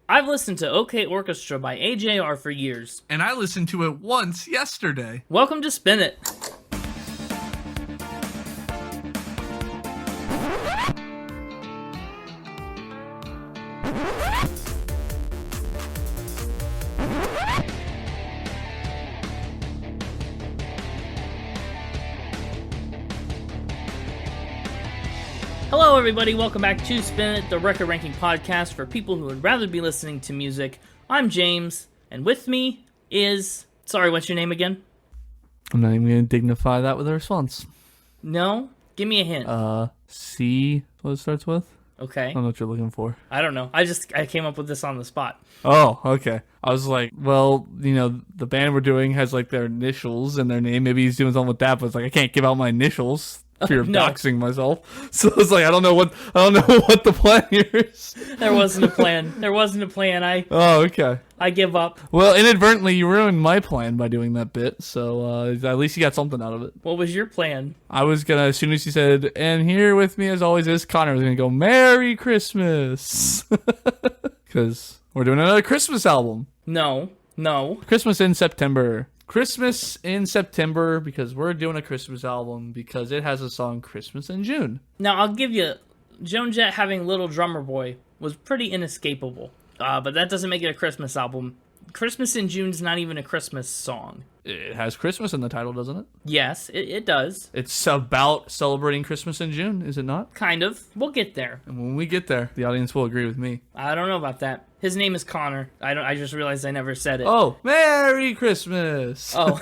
I've listened to OK Orchestra by AJR for years. And I listened to it once yesterday. Welcome to Spin It. Hello everybody, welcome back to Spin It, the record ranking podcast for people who would rather be listening to music. I'm James, and with me is... Sorry, what's your name again? I'm not even going to dignify that with a response. No? Give me a hint. C, what it starts with? Okay. I don't know what you're looking for. I don't know. I came up with this on the spot. Oh, okay. I was like, well, you know, the band we're doing has like their initials and their name. Maybe he's doing something with that, but it's like, I can't give out my initials. Fear of doxing myself. So it's like I don't know what the plan here is. There wasn't a plan. Oh, okay. I give up. Well, inadvertently you ruined my plan by doing that bit. So at least you got something out of it. What was your plan? I was gonna, as soon as you said, and here with me as always is Connor, I was gonna go Merry Christmas, because we're doing another Christmas album. No. Christmas in September, because we're doing a Christmas album because it has a song Christmas in June. Now, I'll give you, Joan Jett having Little Drummer Boy was pretty inescapable, but that doesn't make it a Christmas album. Christmas in June's not even a Christmas song. It has Christmas in the title, doesn't it? Yes, it does. It's about celebrating Christmas in June, is it not? Kind of. We'll get there. And when we get there, the audience will agree with me. I don't know about that. His name is Connor. I just realized I never said it. Oh, Merry Christmas! Oh.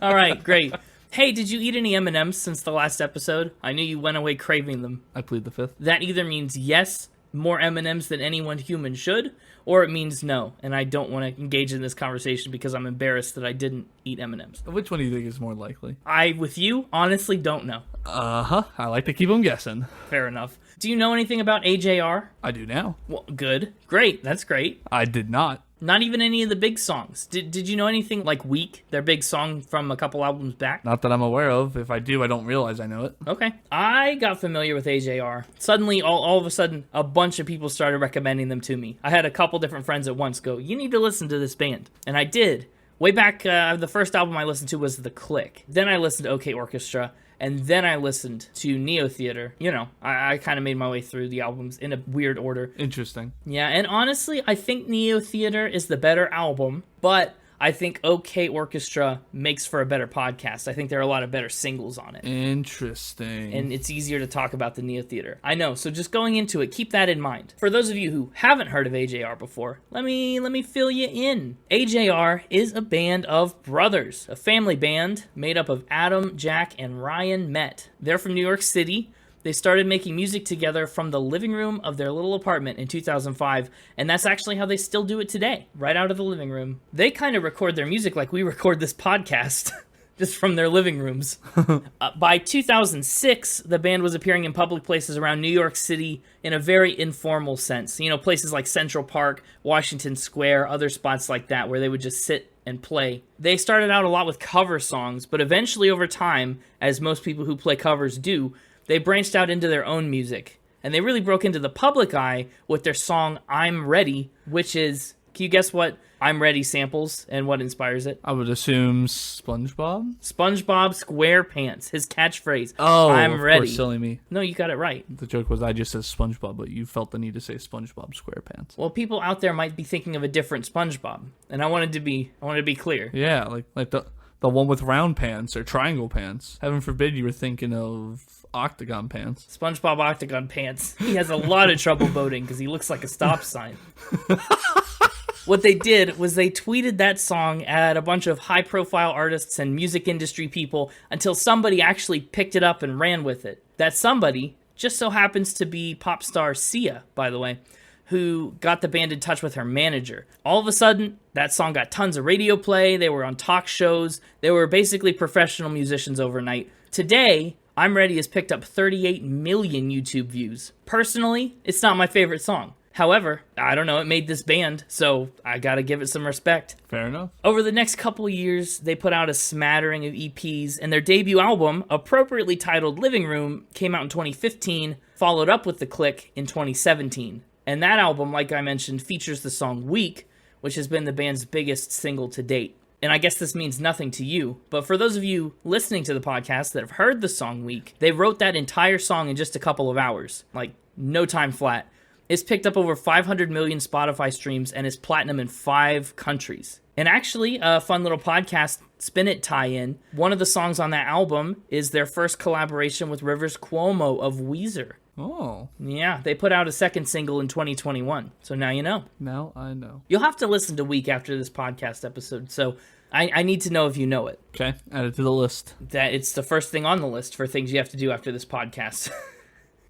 All right, great. Hey, did you eat any M&Ms since the last episode? I knew you went away craving them. I plead the fifth. That either means yes, more M&Ms than any one human should, or it means no, and I don't want to engage in this conversation because I'm embarrassed that I didn't eat M&Ms. Which one do you think is more likely? I, with you, honestly don't know. I like to keep them guessing. Fair enough. Do you know anything about AJR? I do now. Well, good. Great. That's great. I did not. Not even any of the big songs. Did you know anything like Weak, their big song from a couple albums back? Not that I'm aware of. If I do, I don't realize I know it. Okay. I got familiar with AJR. Suddenly, all of a sudden, a bunch of people started recommending them to me. I had a couple different friends at once go, you need to listen to this band. And I did. Way back, the first album I listened to was The Click. Then I listened to OK Orchestra. And then I listened to Neo Theater. You know, I kind of made my way through the albums in a weird order. Interesting. Yeah, and honestly, I think Neo Theater is the better album, but I think OK Orchestra makes for a better podcast. I think there are a lot of better singles on it. Interesting. And it's easier to talk about the Neo Theater. I know, so just going into it, keep that in mind. For those of you who haven't heard of AJR before, let me fill you in. AJR is a band of brothers, a family band made up of Adam, Jack, and Ryan Met. They're from New York City. They started making music together from the living room of their little apartment in 2005, and that's actually how they still do it today, right out of the living room. They kind of record their music like we record this podcast, just from their living rooms. By 2006, the band was appearing in public places around New York City in a very informal sense. You know, places like Central Park, Washington Square, other spots like that where they would just sit and play. They started out a lot with cover songs, but eventually over time, as most people who play covers do, they branched out into their own music, and they really broke into the public eye with their song I'm Ready, which is, can you guess what I'm Ready samples and what inspires it? I would assume SpongeBob? SpongeBob SquarePants, his catchphrase. Oh, I'm ready. Of course, silly me. No, you got it right. The joke was I just said SpongeBob, but you felt the need to say SpongeBob SquarePants. Well, people out there might be thinking of a different SpongeBob, and I wanted to be clear. Yeah, like the one with round pants or triangle pants. Heaven forbid you were thinking of octagon pants. SpongeBob Octagon Pants. He has a lot of trouble voting because he looks like a stop sign. What they did was they tweeted that song at a bunch of high-profile artists and music industry people until somebody actually picked it up and ran with it. That somebody just so happens to be pop star Sia, by the way, who got the band in touch with her manager. All of a sudden, that song got tons of radio play. They were on talk shows. They were basically professional musicians overnight. Today, I'm Ready has picked up 38 million YouTube views. Personally, it's not my favorite song. However, I don't know, it made this band, so I gotta give it some respect. Fair enough. Over the next couple of years, they put out a smattering of EPs, and their debut album, appropriately titled Living Room, came out in 2015, followed up with The Click in 2017. And that album, like I mentioned, features the song Weak, which has been the band's biggest single to date. And I guess this means nothing to you, but for those of you listening to the podcast that have heard the song Weak, they wrote that entire song in just a couple of hours, like no time flat. It's picked up over 500 million Spotify streams and is platinum in 5 countries. And actually, a fun little podcast Spin It tie-in, one of the songs on that album is their first collaboration with Rivers Cuomo of Weezer. Oh. Yeah, they put out a second single in 2021, so now you know. Now I know. You'll have to listen to Week after this podcast episode, so I need to know if you know it. Okay, add it to the list. That it's the first thing on the list for things you have to do after this podcast.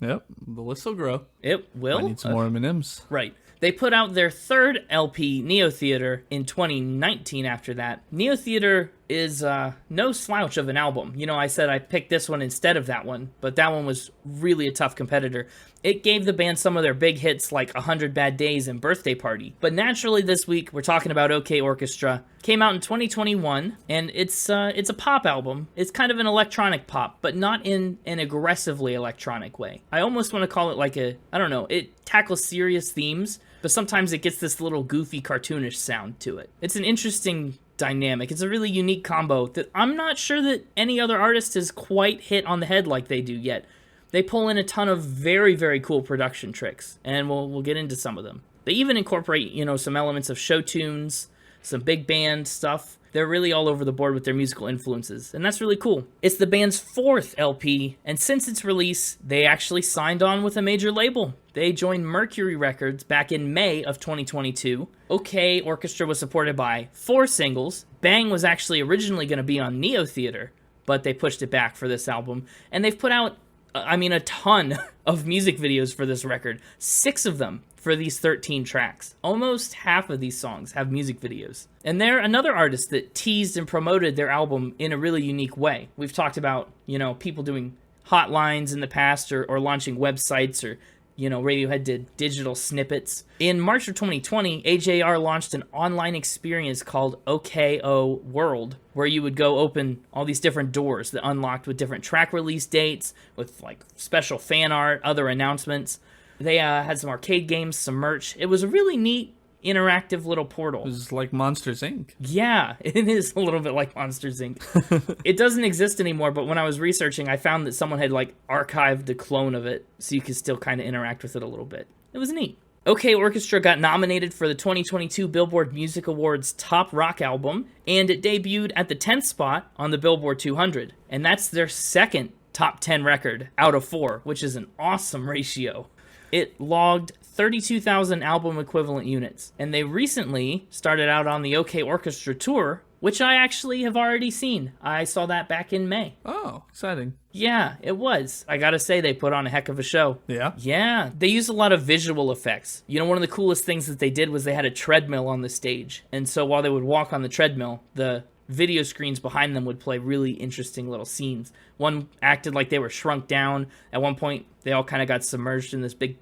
Yep, the list will grow. It will. I need some more M&Ms. Right. They put out their third LP, Neo Theater, in 2019 after that. Neo Theater is no slouch of an album. You know, I said I picked this one instead of that one, but that one was really a tough competitor. It gave the band some of their big hits like 100 Bad Days and Birthday Party. But naturally this week, we're talking about OK Orchestra. Came out in 2021, and it's a pop album. It's kind of an electronic pop, but not in an aggressively electronic way. I almost want to call it like I don't know, it tackles serious themes, but sometimes it gets this little goofy cartoonish sound to it. It's an interesting dynamic. It's a really unique combo that I'm not sure that any other artist has quite hit on the head like they do yet. They pull in a ton of very, very cool production tricks, and we'll get into some of them. They even incorporate, some elements of show tunes, some big band stuff. They're really all over the board with their musical influences, and that's really cool. It's the band's 4th LP, and since its release, they actually signed on with a major label. They joined Mercury Records back in May of 2022. OK Orchestra was supported by 4 singles. Bang was actually originally going to be on Neo Theater, but they pushed it back for this album, and they've put out, a ton of music videos for this record. 6 of them for these 13 tracks. Almost half of these songs have music videos. And they're another artist that teased and promoted their album in a really unique way. We've talked about, people doing hotlines in the past or launching websites or, Radiohead did digital snippets. In March of 2020, AJR launched an online experience called OKO World, where you would go open all these different doors that unlocked with different track release dates, with like special fan art, other announcements. They had some arcade games, some merch. It was a really neat, interactive little portal. It was like Monsters, Inc. Yeah, it is a little bit like Monsters, Inc. It doesn't exist anymore, but when I was researching, I found that someone had archived a clone of it, so you could still kind of interact with it a little bit. It was neat. OK Orchestra got nominated for the 2022 Billboard Music Awards Top Rock Album, and it debuted at the 10th spot on the Billboard 200. And that's their second top 10 record out of 4, which is an awesome ratio. It logged 32,000 album equivalent units, and they recently started out on the OK Orchestra tour, which I actually have already seen. I saw that back in May. Oh, exciting. Yeah, it was. I gotta say, they put on a heck of a show. Yeah? Yeah, they used a lot of visual effects. One of the coolest things that they did was they had a treadmill on the stage, and so while they would walk on the treadmill, the video screens behind them would play really interesting little scenes. One acted like they were shrunk down. At one point, they all kind of got submerged in this big,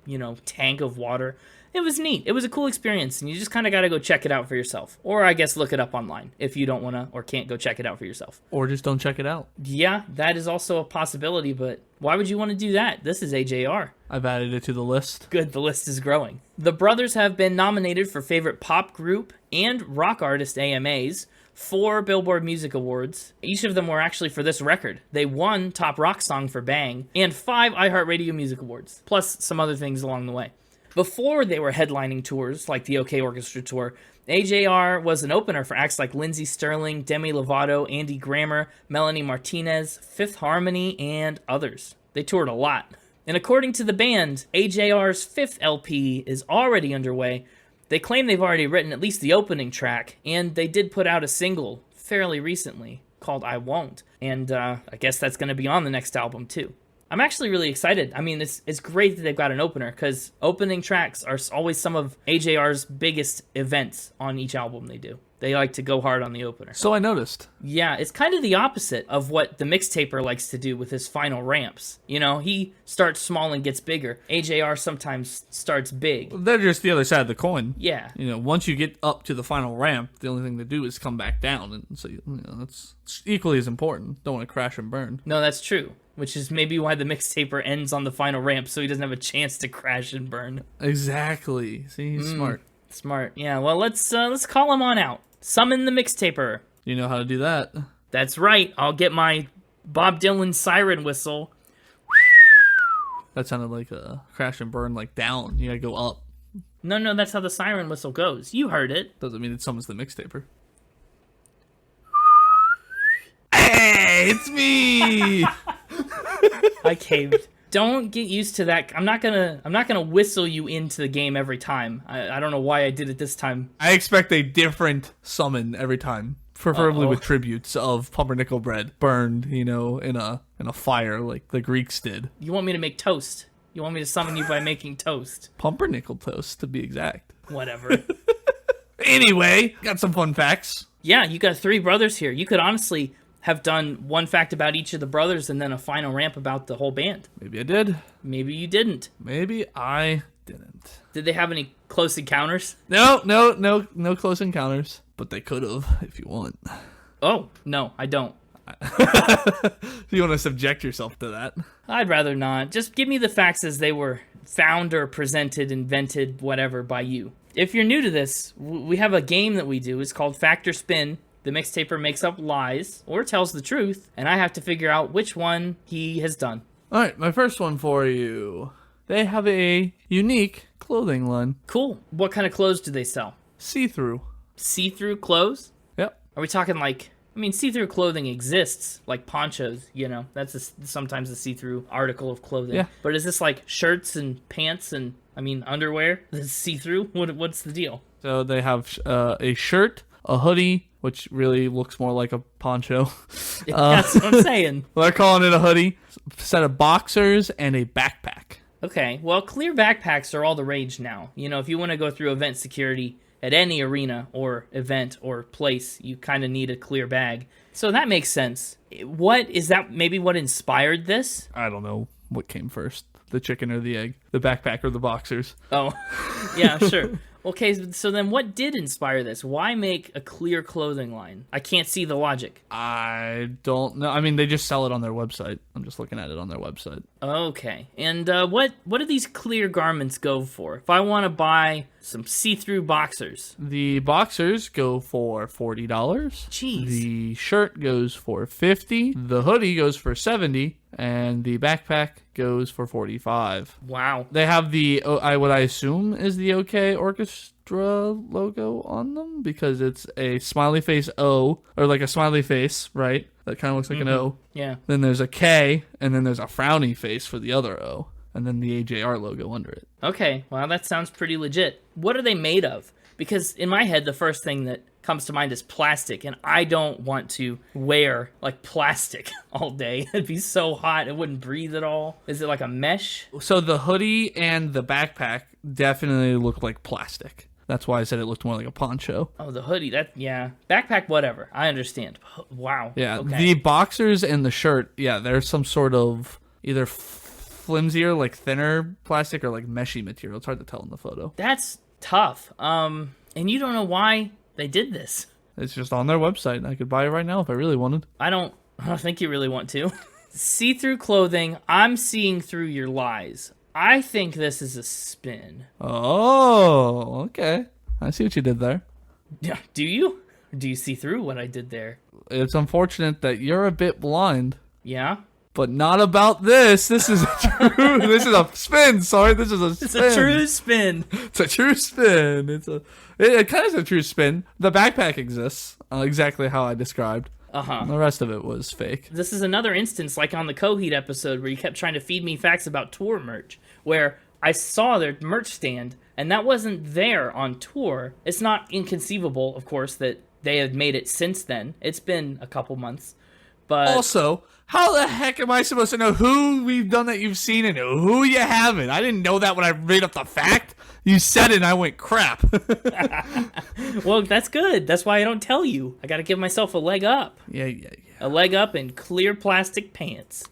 tank of water. It was neat. It was a cool experience, and you just kind of got to go check it out for yourself. Or I guess look it up online if you don't want to or can't go check it out for yourself. Or just don't check it out. Yeah, that is also a possibility, but why would you want to do that? This is AJR. I've added it to the list. Good, the list is growing. The brothers have been nominated for Favorite Pop Group and Rock Artist AMAs, 4 Billboard Music Awards. Each of them were actually for this record. They won Top Rock Song for Bang, and 5 iHeartRadio Music Awards, plus some other things along the way. Before they were headlining tours, like the OK Orchestra tour, AJR was an opener for acts like Lindsey Sterling, Demi Lovato, Andy Grammer, Melanie Martinez, Fifth Harmony, and others. They toured a lot. And according to the band, AJR's 5th LP is already underway. They claim they've already written at least the opening track, and they did put out a single fairly recently called I Won't, and I guess that's going to be on the next album too. I'm actually really excited. I mean, it's great that they've got an opener, because opening tracks are always some of AJR's biggest events on each album they do. They like to go hard on the opener. So I noticed. Yeah, it's kind of the opposite of what the mixtaper likes to do with his final ramps. He starts small and gets bigger. AJR sometimes starts big. They're just the other side of the coin. Yeah. Once you get up to the final ramp, the only thing to do is come back down. And so, that's equally as important. Don't want to crash and burn. No, that's true. which is maybe why the mixtaper ends on the final ramp, so he doesn't have a chance to crash and burn. Exactly. See, he's smart. Smart. Yeah, well, let's call him on out. Summon the mixtaper. You know how to do that. That's right. I'll get my Bob Dylan siren whistle. That sounded like a crash and burn, like down. You gotta go up. No, that's how the siren whistle goes. You heard it. Doesn't mean it summons the mixtaper. Hey, it's me! I caved. Don't get used to that. I'm not gonna whistle you into the game every time. I don't know why I did it this time. I expect a different summon every time. Preferably with tributes of pumpernickel bread burned, in a fire like the Greeks did. You want me to make toast? You want me to summon you by making toast? Pumpernickel toast, to be exact. Whatever. Anyway, got some fun facts. Yeah, you got 3 brothers here. You could honestly have done one fact about each of the brothers and then a final ramp about the whole band. Maybe I did. Maybe you didn't. Maybe I didn't. Did they have any close encounters? No close encounters. But they could have, if you want. Oh, no, I don't. You want to subject yourself to that? I'd rather not. Just give me the facts as they were found or presented, invented, whatever, by you. If you're new to this, we have a game that we do. It's called Fact or Spin. The mixtaper makes up lies or tells the truth, and I have to figure out which one he has done. All right, my first one for you. They have a unique clothing line. Cool. What kind of clothes do they sell? See-through. See-through clothes? Yep. Are we talking see-through clothing exists, like ponchos, that's sometimes a see-through article of clothing. Yeah. But is this like shirts and pants and, underwear? This is see-through? What's the deal? So they have a shirt, a hoodie, which really looks more like a poncho. That's what I'm saying. They're calling it a hoodie, a set of boxers, and a backpack. Okay, well, clear backpacks are all the rage now. If you want to go through event security at any arena or event or place, you kind of need a clear bag. So that makes sense. What is that? Maybe what inspired this? I don't know what came first, the chicken or the egg, the backpack or the boxers. Oh, yeah, sure. Okay, so then what did inspire this? Why make a clear clothing line? I can't see the logic. I don't know. I mean, they just sell it on their website. I'm just looking at it on their website. Okay, and what do these clear garments go for? If I want to buy some see-through boxers. The boxers go for $40. Jeez. The shirt goes for $50. The hoodie goes for $70. And the backpack goes for $45. Wow. They have what I assume is the OK Orchestra logo on them because it's a smiley face O, or like a smiley face, right? That kind of looks like an O. Yeah. Then there's a K, and then there's a frowny face for the other O, and then the AJR logo under it. Okay, well, that sounds pretty legit. What are they made of? Because in my head, the first thing that comes to mind is plastic, and I don't want to wear like plastic all day. It'd be so hot, it wouldn't breathe at all. Is it like a mesh? So the hoodie and the backpack definitely look like plastic. That's why I said it looked more like a poncho. Oh, the hoodie, backpack, whatever. I understand. Wow. Yeah, okay. The boxers and the shirt, yeah, there's some sort of either flimsier, like thinner plastic, or like meshy material. It's hard to tell in the photo. That's tough. And you don't know why they did this. It's just on their website. I could buy it right now if I really wanted. I don't think you really want to. See-through clothing. I'm seeing through your lies. I think this is a spin. Oh, okay. I see what you did there. Yeah, do you? Do you see through what I did there? It's unfortunate that you're a bit blind. Yeah? But not about this. This is this is a spin. Sorry, this is a spin. It's a true spin. It's a true spin. It kind of is a true spin. The backpack exists exactly how I described. Uh-huh. The rest of it was fake. This is another instance, like on the Coheed episode, where you kept trying to feed me facts about tour merch, where I saw their merch stand, and that wasn't there on tour. It's not inconceivable, of course, that they have made it since then. It's been a couple months. But also, how the heck am I supposed to know who we've done that you've seen and who you haven't? I didn't know that when I made up the fact. You said it and I went, crap. Well, that's good. That's why I don't tell you. I got to give myself a leg up. Yeah. A leg up in clear plastic pants.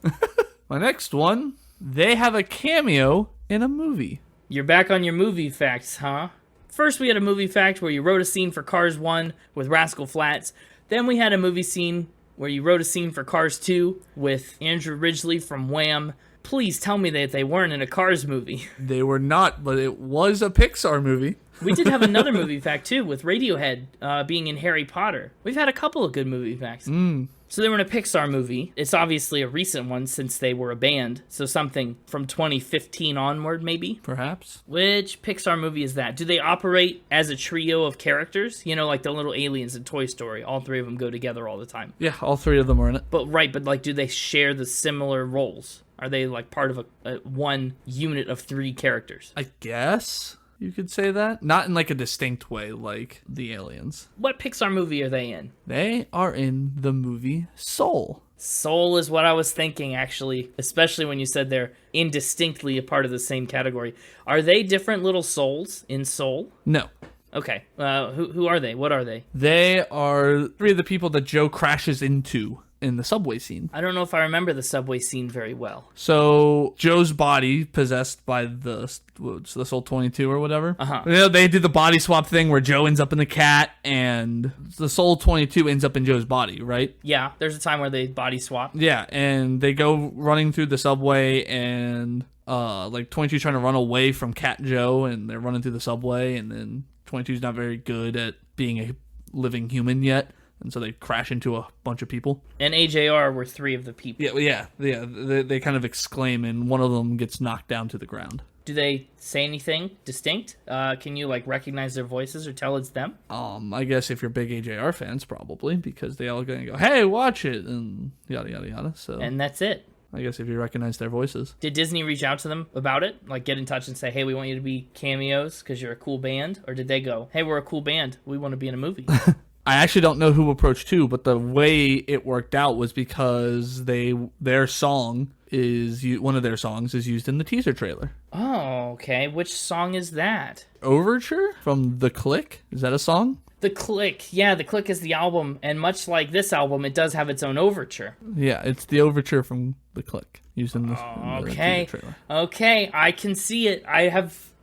My next one, they have a cameo in a movie. You're back on your movie facts, huh? First, we had a movie fact where you wrote a scene for Cars 1 with Rascal Flatts. Then we had a movie scene where you wrote a scene for Cars 2 with Andrew Ridgeley from Wham. Please tell me that they weren't in a Cars movie. They were not, but it was a Pixar movie. We did have another movie fact, too, with Radiohead being in Harry Potter. We've had a couple of good movie facts. So they were in a Pixar movie. It's obviously a recent one since they were a band. So something from 2015 onward, maybe? Perhaps. Which Pixar movie is that? Do they operate as a trio of characters? You know, like the little aliens in Toy Story. All three of them go together all the time. Yeah, all three of them are in it. But like, do they share the similar roles? Are they like part of a one unit of three characters? I guess you could say that. Not in like a distinct way like the aliens. What Pixar movie are they in? They are in the movie Soul. Soul is what I was thinking, actually, especially when you said they're indistinctly a part of the same category. Are they different little souls in Soul? No. Okay. Who are they? What are they? They are three of the people that Joe crashes into in the subway scene. I don't know if I remember the subway scene very well. So Joe's body possessed by the Soul 22 or whatever. You know, they did the body swap thing where Joe ends up in the cat and the Soul 22 ends up in Joe's body, right? Yeah, there's a time where they body swap. Yeah, and they go running through the subway and like 22 trying to run away from Cat Joe, and they're running through the subway, and then 22's not very good at being a living human yet. And so they crash into a bunch of people. And AJR were three of the people. Yeah. They kind of exclaim, and one of them gets knocked down to the ground. Do they say anything distinct? Can you like recognize their voices or tell it's them? I guess if you're big AJR fans, probably, because they all gonna go, "Hey, watch it," and yada yada yada. So. And that's it. I guess if you recognize their voices. Did Disney reach out to them about it? Like get in touch and say, hey, we want you to be cameos because you're a cool band? Or did they go, hey, we're a cool band. We want to be in a movie? I actually don't know who approached who, but the way it worked out was because their song is one of their songs is used in the teaser trailer. Oh, okay. Which song is that? Overture from The Click? Is that a song? The Click. Yeah, The Click is the album, and much like this album, it does have its own overture. Yeah, it's the overture from The Click used in the teaser trailer. Okay, I can see it.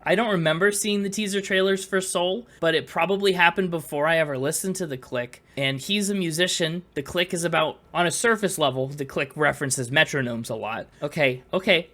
I don't remember seeing the teaser trailers for Soul, but it probably happened before I ever listened to The Click. And he's a musician. The Click is about, on a surface level, The Click references metronomes a lot. Okay,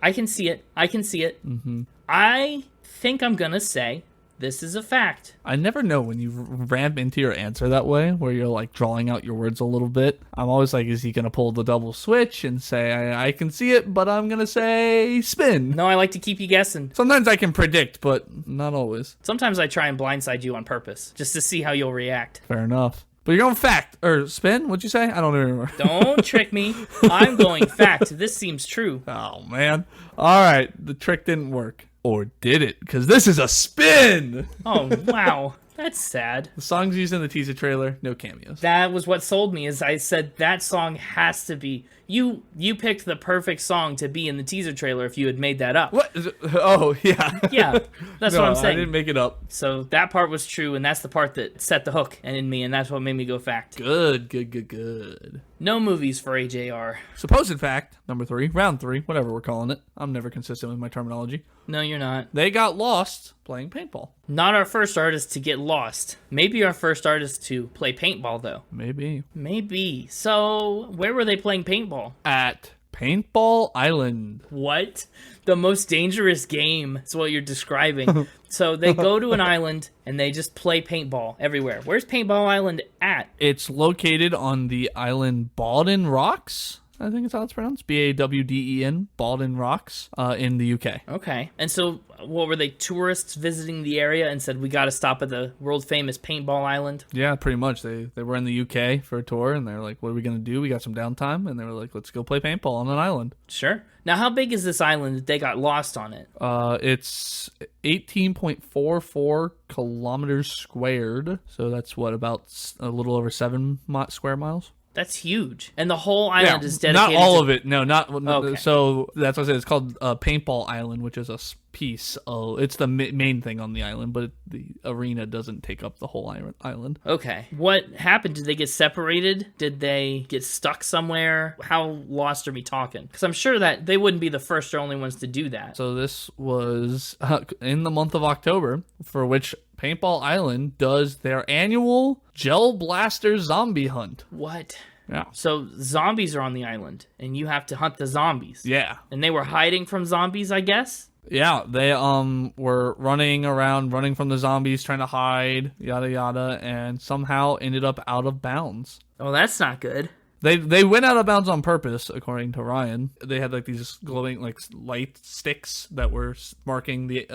I can see it. Mm-hmm. I think I'm gonna say this is a fact. I never know when you ramp into your answer that way, where you're like drawing out your words a little bit. I'm always like, is he going to pull the double switch and say, I can see it, but I'm going to say spin? No, I like to keep you guessing. Sometimes I can predict, but not always. Sometimes I try and blindside you on purpose, just to see how you'll react. Fair enough. But you're going fact, or spin? What'd you say? I don't know anymore. Don't trick me. I'm going fact. This seems true. Oh, man. All right. The trick didn't work. Or did it? Because this is a spin! Oh, wow. That's sad. The songs used in the teaser trailer, no cameos. That was what sold me, is I said that song has to be... You picked the perfect song to be in the teaser trailer if you had made that up. What? Oh, yeah. Yeah, that's what I'm saying. I didn't make it up. So that part was true, and that's the part that set the hook in me, and that's what made me go fact. Good. No movies for AJR. Supposed fact, number 3, round 3, whatever we're calling it. I'm never consistent with my terminology. No, you're not. They got lost playing paintball. Not our first artist to get lost. Maybe our first artist to play paintball, though. Maybe. So, where were they playing paintball? At Paintball Island. What? The most dangerous game is what you're describing. So they go to an island and they just play paintball everywhere. Where's Paintball Island at? It's located on the island Bawden Rocks. I think it's how it's pronounced. Bawden, Bawden Rocks, in the UK. Okay. And so, what were they, tourists visiting the area and said, we got to stop at the world-famous Paintball Island? Yeah, pretty much. They were in the UK for a tour, and they're like, what are we going to do? We got some downtime. And they were like, let's go play paintball on an island. Sure. Now, how big is this island that they got lost on it? It's 18.44 kilometers squared. So that's about a little over 7 square miles. That's huge. And the whole island is dedicated not all of it. No, not... Okay. So that's what I said. It's called Paintball Island, which is a piece. It's the main thing on the island, but the arena doesn't take up the whole island. Okay. What happened? Did they get separated? Did they get stuck somewhere? How lost are we talking? Because I'm sure that they wouldn't be the first or only ones to do that. So this was in the month of October, for which Paintball Island does their annual Gel Blaster Zombie Hunt. What? Yeah. So zombies are on the island, and you have to hunt the zombies. Yeah. And they were hiding from zombies, I guess? Yeah, they were running around, running from the zombies, trying to hide, yada yada, and somehow ended up out of bounds. Oh, that's not good. They went out of bounds on purpose, according to Ryan. They had like these glowing like light sticks that were marking the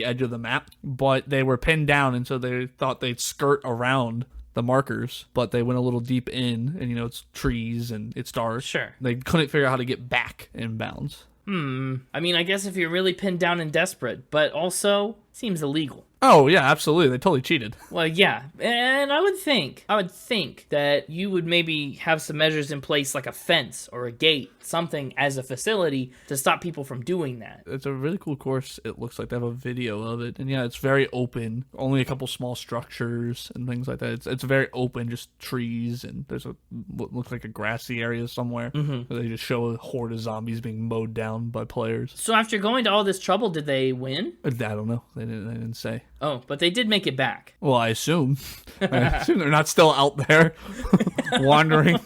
edge of the map, but they were pinned down, and so they thought they'd skirt around the markers, but they went a little deep in, and it's trees and it's dark. Sure. They couldn't figure out how to get back in bounds. I mean, I guess if you're really pinned down and desperate, but also seems illegal. Oh, yeah, absolutely. They totally cheated. Well, yeah, and I would think that you would maybe have some measures in place like a fence or a gate, something as a facility to stop people from doing that. It's a really cool course. It looks like they have a video of it. And yeah, it's very open. Only a couple small structures and things like that. It's very open, just trees, and there's what looks like a grassy area somewhere. Where they just show a horde of zombies being mowed down by players. So after going to all this trouble, did they win? I don't know. They didn't say. Oh, but they did make it back. Well, I assume. I assume they're not still out there wandering.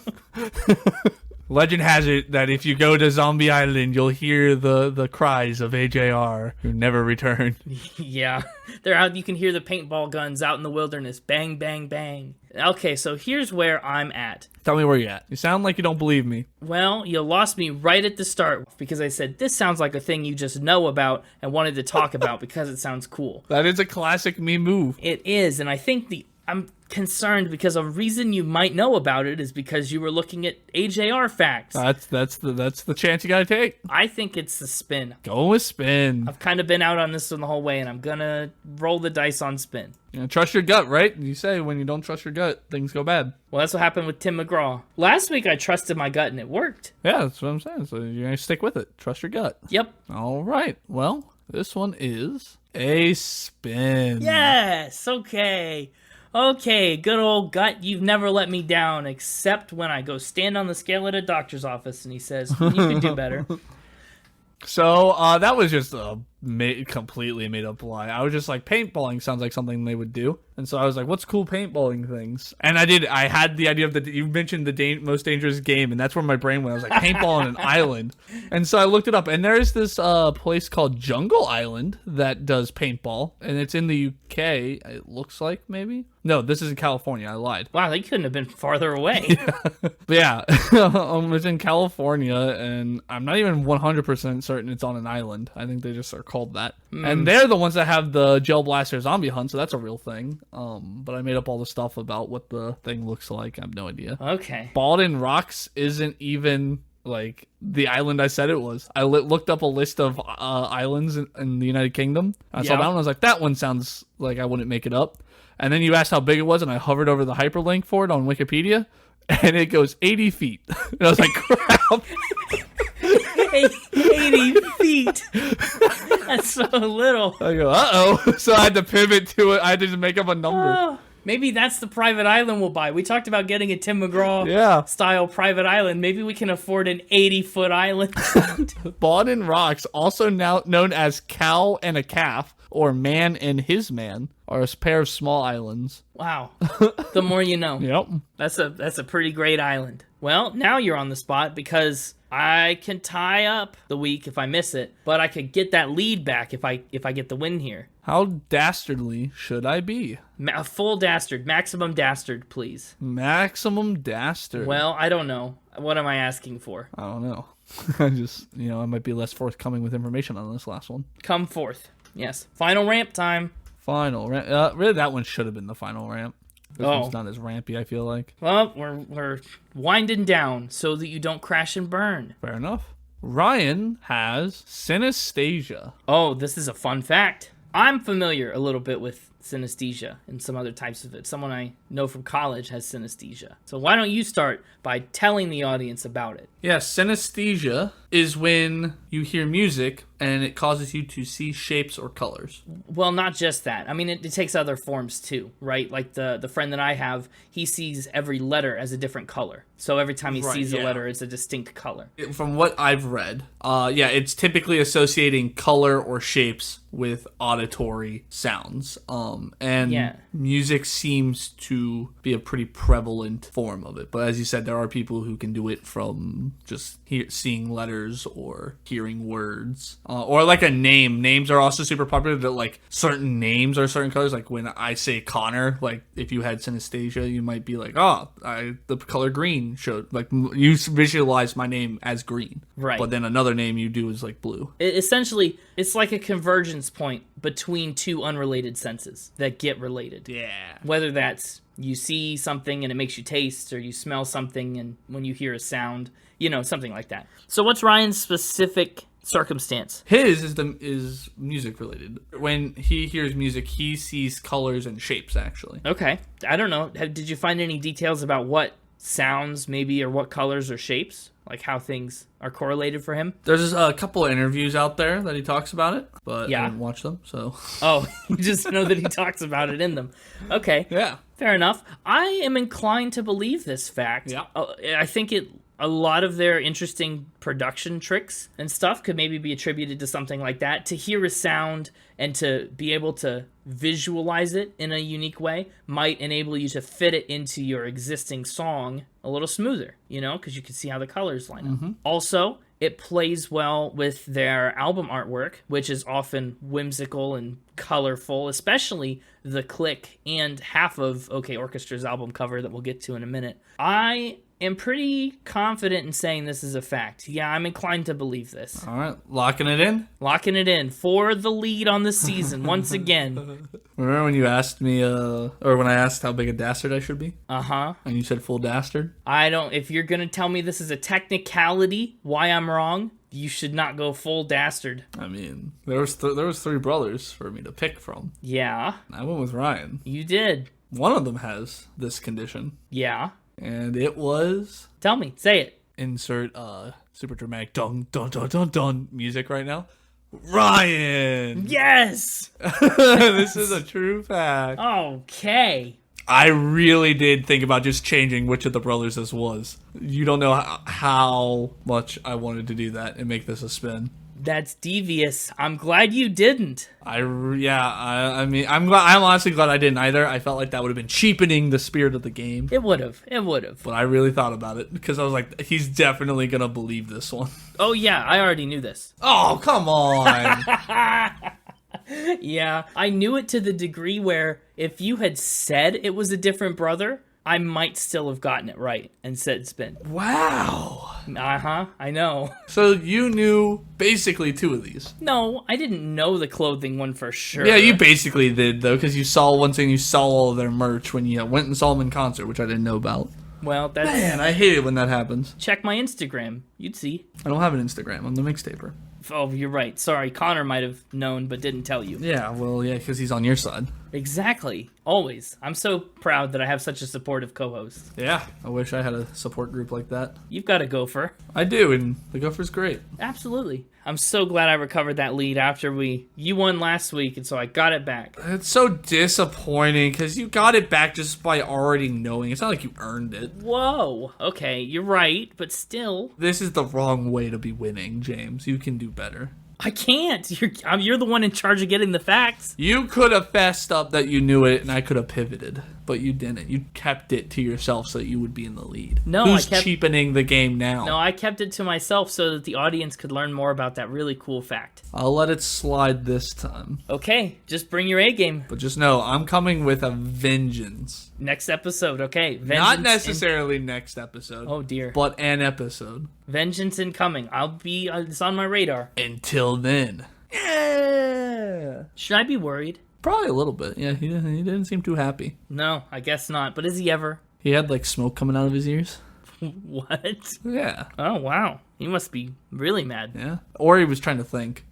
Legend has it that if you go to Zombie Island, you'll hear the cries of AJR who never return. Yeah, they're out. You can hear the paintball guns out in the wilderness. Bang, bang, bang. Okay, so here's where I'm at. Tell me where you're at. You sound like you don't believe me. Well, you lost me right at the start because I said, this sounds like a thing you just know about and wanted to talk about because it sounds cool. That is a classic me move. It is, and I think I'm concerned because a reason you might know about it is because you were looking at AJR facts. That's the chance you gotta take. I think it's the spin. Go with spin. I've kind of been out on this one the whole way, and I'm gonna roll the dice on spin. Trust your gut, right? You say when you don't trust your gut, things go bad. Well, that's what happened with Tim McGraw. Last week I trusted my gut and it worked. Yeah, that's what I'm saying. So you're gonna stick with it. Trust your gut. Yep. All right. Well, this one is a spin. Yes. Okay. Okay, good old gut, you've never let me down, except when I go stand on the scale at a doctor's office and he says, you can do better. So that was just a completely made up lie. I was just like, paintballing sounds like something they would do. And so I was like, what's cool paintballing things? And I had the idea of you mentioned the most dangerous game, and that's where my brain went. I was like, paintball on an island. And so I looked it up, and there is this place called Jungle Island that does paintball, and it's in the UK, it looks like, maybe? No, this is in California. I lied. Wow, they couldn't have been farther away. Yeah. It's in California, and I'm not even 100% certain it's on an island. I think they just are called that. And they're the ones that have the Gel Blaster zombie hunt, so that's a real thing. But I made up all the stuff about what the thing looks like. I have no idea. Okay. Baldwin Rocks isn't even like the island I said it was. I looked up a list of islands in the United Kingdom. I saw that one. I was like, that one sounds like I wouldn't make it up. And then you asked how big it was, and I hovered over the hyperlink for it on Wikipedia, and it goes 80 feet. And I was like, crap. 80 feet. That's so little. I go, uh-oh. So I had to pivot to it. I had to just make up a number. Oh, maybe that's the private island we'll buy. We talked about getting a Tim McGraw style private island. Maybe we can afford an 80-foot island. Baldwin Rocks, also now known as Cow and a Calf, or Man and His Man, are a pair of small islands. Wow. The more you know. Yep. That's a pretty great island. Well, now you're on the spot because I can tie up the week if I miss it, but I could get that lead back if I get the win here. How dastardly should I be? A full dastard. Maximum dastard, please. Maximum dastard. Well, I don't know. What am I asking for? I don't know. I just, I might be less forthcoming with information on this last one. Come forth. Yes. Final ramp time. Final ramp. Really, that one should have been the final ramp. This one's not as rampy, I feel like. Well, we're winding down so that you don't crash and burn. Fair enough. Ryan has synesthesia. Oh, this is a fun fact. I'm familiar a little bit with synesthesia and some other types of it. Someone I know from college has synesthesia. So why don't you start by telling the audience about it? Yeah, synesthesia is when you hear music and it causes you to see shapes or colors. Well, not just that. I mean, it takes other forms too, right? Like the friend that I have, he sees every letter as a different color. So every time he sees a letter, it's a distinct color. From what I've read, it's typically associating color or shapes with auditory sounds. And Yeah. music seems to be a pretty prevalent form of it. But as you said, there are people who can do it from just seeing letters or hearing words. Or like a name. Names are also super popular. That like certain names are certain colors. Like when I say Connor, like if you had synesthesia, you might be like, oh, the color green showed. Like you visualize my name as green. Right. But then another name you do is like blue. Essentially, it's like a convergence point between two unrelated senses that get related. Yeah. Whether that's you see something and it makes you taste, or you smell something and when you hear a sound, something like that. So what's Ryan's specific circumstance? His is music related. When he hears music, he sees colors and shapes, actually. Okay. I don't know. Did you find any details about what sounds maybe, or what colors or shapes? Like how things are correlated for him? There's a couple of interviews out there that he talks about it, but Yeah. I didn't watch them, so. Oh, you just know that he talks about it in them. Okay. Yeah. Fair enough. I am inclined to believe this fact. Yeah. I think a lot of their interesting production tricks and stuff could maybe be attributed to something like that. To hear a sound and to be able to visualize it in a unique way might enable you to fit it into your existing song a little smoother, because you can see how the colors line up. Also, it plays well with their album artwork, which is often whimsical and colorful, especially the click and half of OK Orchestra's album cover that we'll get to in a minute. I am pretty confident in saying this is a fact. Yeah, I'm inclined to believe this. All right, locking it in? Locking it in for the lead on the season once again. Remember when you asked me, or when I asked how big a dastard I should be? Uh-huh. And you said full dastard? If you're going to tell me this is a technicality, why I'm wrong, you should not go full dastard. I mean, there was three brothers for me to pick from. Yeah. I went with Ryan. You did. One of them has this condition. Yeah. And it was... Tell me. Say it. Insert super dramatic dun dun dun dun dun music right now. Ryan! Yes! This is a true fact. Okay. I really did think about just changing which of the brothers this was. You don't know how much I wanted to do that and make this a spin. That's devious. I'm glad you didn't. I mean, I'm honestly glad I didn't either. I felt like that would have been cheapening the spirit of the game. It would have. But I really thought about it because I was like, he's definitely going to believe this one. Oh, yeah. I already knew this. Oh, come on. Yeah. I knew it to the degree where if you had said it was a different brother, I might still have gotten it right and said spin. Wow. Uh-huh. I know. So you knew basically two of these. No, I didn't know the clothing one for sure. Yeah, you basically did, though, because you saw one thing, you saw all of their merch when you went and saw them in concert, which I didn't know about. Well, that's... Man, I hate it when that happens. Check my Instagram. You'd see. I don't have an Instagram. I'm the mixtaper. Oh, you're right. Sorry, Connor might have known but didn't tell you. Yeah, well, yeah, because he's on your side. Exactly. Always. I'm so proud that I have such a supportive co-host. Yeah, I wish I had a support group like that. You've got a gopher. I do, and the gopher's great. Absolutely. I'm so glad I recovered that lead after you won last week, and so I got it back. It's so disappointing, because you got it back just by already knowing. It's not like you earned it. Whoa. Okay, you're right, but still. This is the wrong way to be winning, James. You can do better. I can't. You're the one in charge of getting the facts. You could have fessed up that you knew it, and I could have pivoted, but you didn't. You kept it to yourself so that you would be in the lead. No, Who's cheapening the game now? No, I kept it to myself so that the audience could learn more about that really cool fact. I'll let it slide this time. Okay, just bring your A game. But just know, I'm coming with a vengeance. Next episode, okay. Not necessarily next episode. Oh, dear. But an episode. Vengeance incoming. It's on my radar. Until then. Yeah. Should I be worried? Probably a little bit. Yeah, he didn't seem too happy. No, I guess not. But is he ever? He had, like, smoke coming out of his ears. What? Yeah. Oh, wow. He must be really mad. Yeah. Or he was trying to think.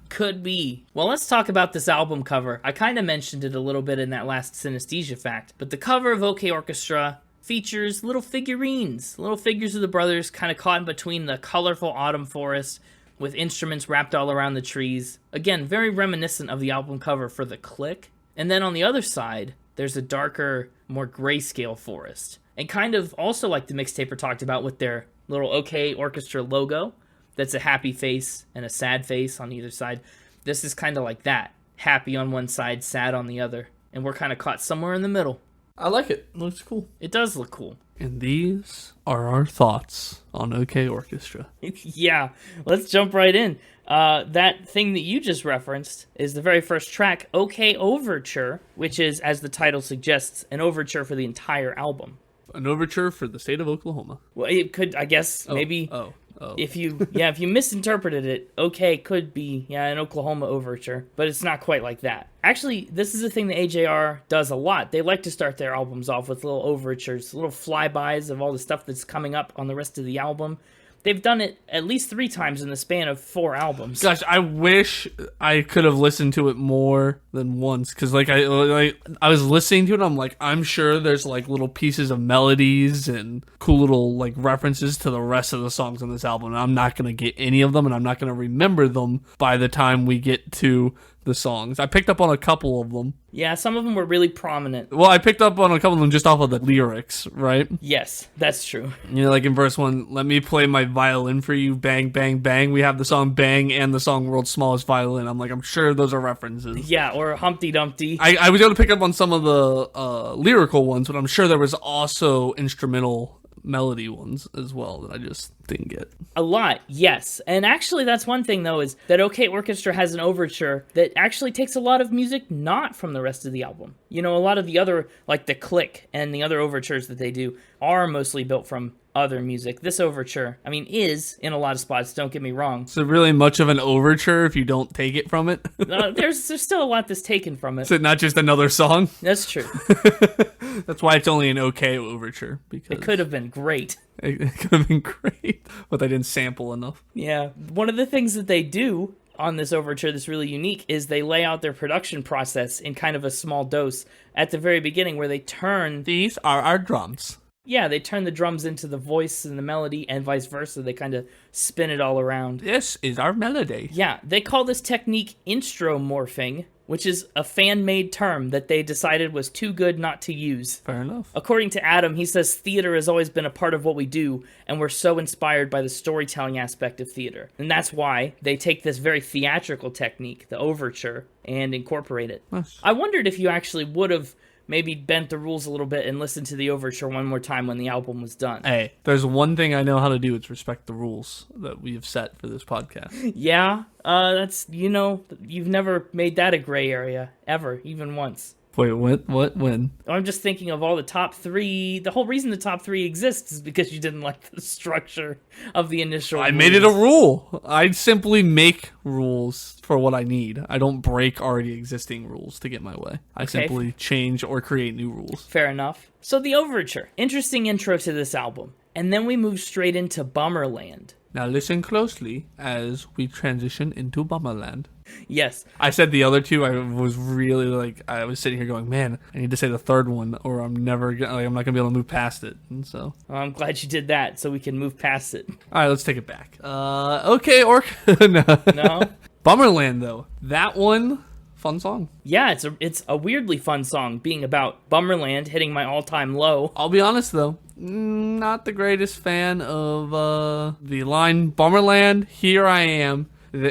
Could be. Well, let's talk about this album cover. I kind of mentioned it a little bit in that last synesthesia fact, but the cover of OK Orchestra features little figurines, little figures of the brothers kind of caught in between the colorful autumn forest with instruments wrapped all around the trees. Again, very reminiscent of the album cover for The Click. And then on the other side, there's a darker, more grayscale forest. And kind of also like the mixtaper talked about with their little OK Orchestra logo. That's a happy face and a sad face on either side. This is kind of like that. Happy on one side, sad on the other. and we're kind of caught somewhere in the middle. I like it. It looks cool. It does look cool. And these are our thoughts on OK Orchestra. Yeah, let's jump right in. That thing that you just referenced is the very first track, OK Overture, which is, as the title suggests, an overture for the entire album. An overture for the state of Oklahoma. Well, it could, I guess, maybe. If you misinterpreted it, OK could be, an Oklahoma overture, but it's not quite like that. Actually, this is a thing that AJR does a lot. They like to start their albums off with little overtures, little flybys of all the stuff that's coming up on the rest of the album. They've done it at least 3 times in the span of 4 albums. Gosh, I wish I could have listened to it more than once, because I was listening to it, I'm like, I'm sure there's like little pieces of melodies and cool little like references to the rest of the songs on this album, and I'm not gonna get any of them, and I'm not gonna remember them by the time we get to the songs. I picked up on a couple of them. Yeah, some of them were really prominent. Well, I picked up on a couple of them just off of the lyrics, right? Yes, that's true. You know, like in verse 1, let me play my violin for you, bang, bang, bang. We have the song Bang and the song World's Smallest Violin. I'm like, I'm sure those are references. Yeah, or Humpty Dumpty. I was able to pick up on some of the lyrical ones, but I'm sure there was also instrumental melody ones as well that I just didn't get. A lot, yes. And actually, that's one thing, though, is that OK Orchestra has an overture that actually takes a lot of music not from the rest of the album. You know, a lot of the other, like the Click and the other overtures that they do are mostly built from other music. This overture, I mean, is in a lot of spots, don't get me wrong. So really much of an overture if you don't take it from it? There's still a lot that's taken from it. Is it not just another song? That's true. That's why it's only an OK overture. Because it could have been great. It could have been great, but they didn't sample enough. Yeah. One of the things that they do on this overture that's really unique is they lay out their production process in kind of a small dose at the very beginning, where they turn... These are our drums. Yeah, they turn the drums into the voice and the melody, and vice versa. They kind of spin it all around. This is our melody. Yeah, they call this technique instromorphing, which is a fan-made term that they decided was too good not to use. Fair enough. According to Adam, he says theater has always been a part of what we do, and we're so inspired by the storytelling aspect of theater. And that's why they take this very theatrical technique, the overture, and incorporate it. Nice. I wondered if you actually would have maybe bent the rules a little bit and listened to the overture one more time when the album was done. Hey, there's one thing I know how to do. It's respect the rules that we have set for this podcast. Yeah, that's, you've never made that a gray area, ever, even once. Wait, what, when? I'm just thinking of all the top 3. The whole reason the top 3 exists is because you didn't like the structure of the initial I made it a rule. I simply make rules for what I need. I don't break already existing rules to get my way. I simply change or create new rules. Fair enough. So the overture. Interesting intro to this album. And then we move straight into Bummerland. Now listen closely as we transition into Bummerland. Yes. I said the other 2. I was really I was sitting here going, man, I need to say the third one, or I'm not gonna be able to move past it. And so, I'm glad you did that, so we can move past it. All right, let's take it back. Okay, Orc. No. Bummerland though, that one, fun song. Yeah, it's a weirdly fun song, being about Bummerland hitting my all-time low. I'll be honest though, not the greatest fan of the line Bummerland. Here I am.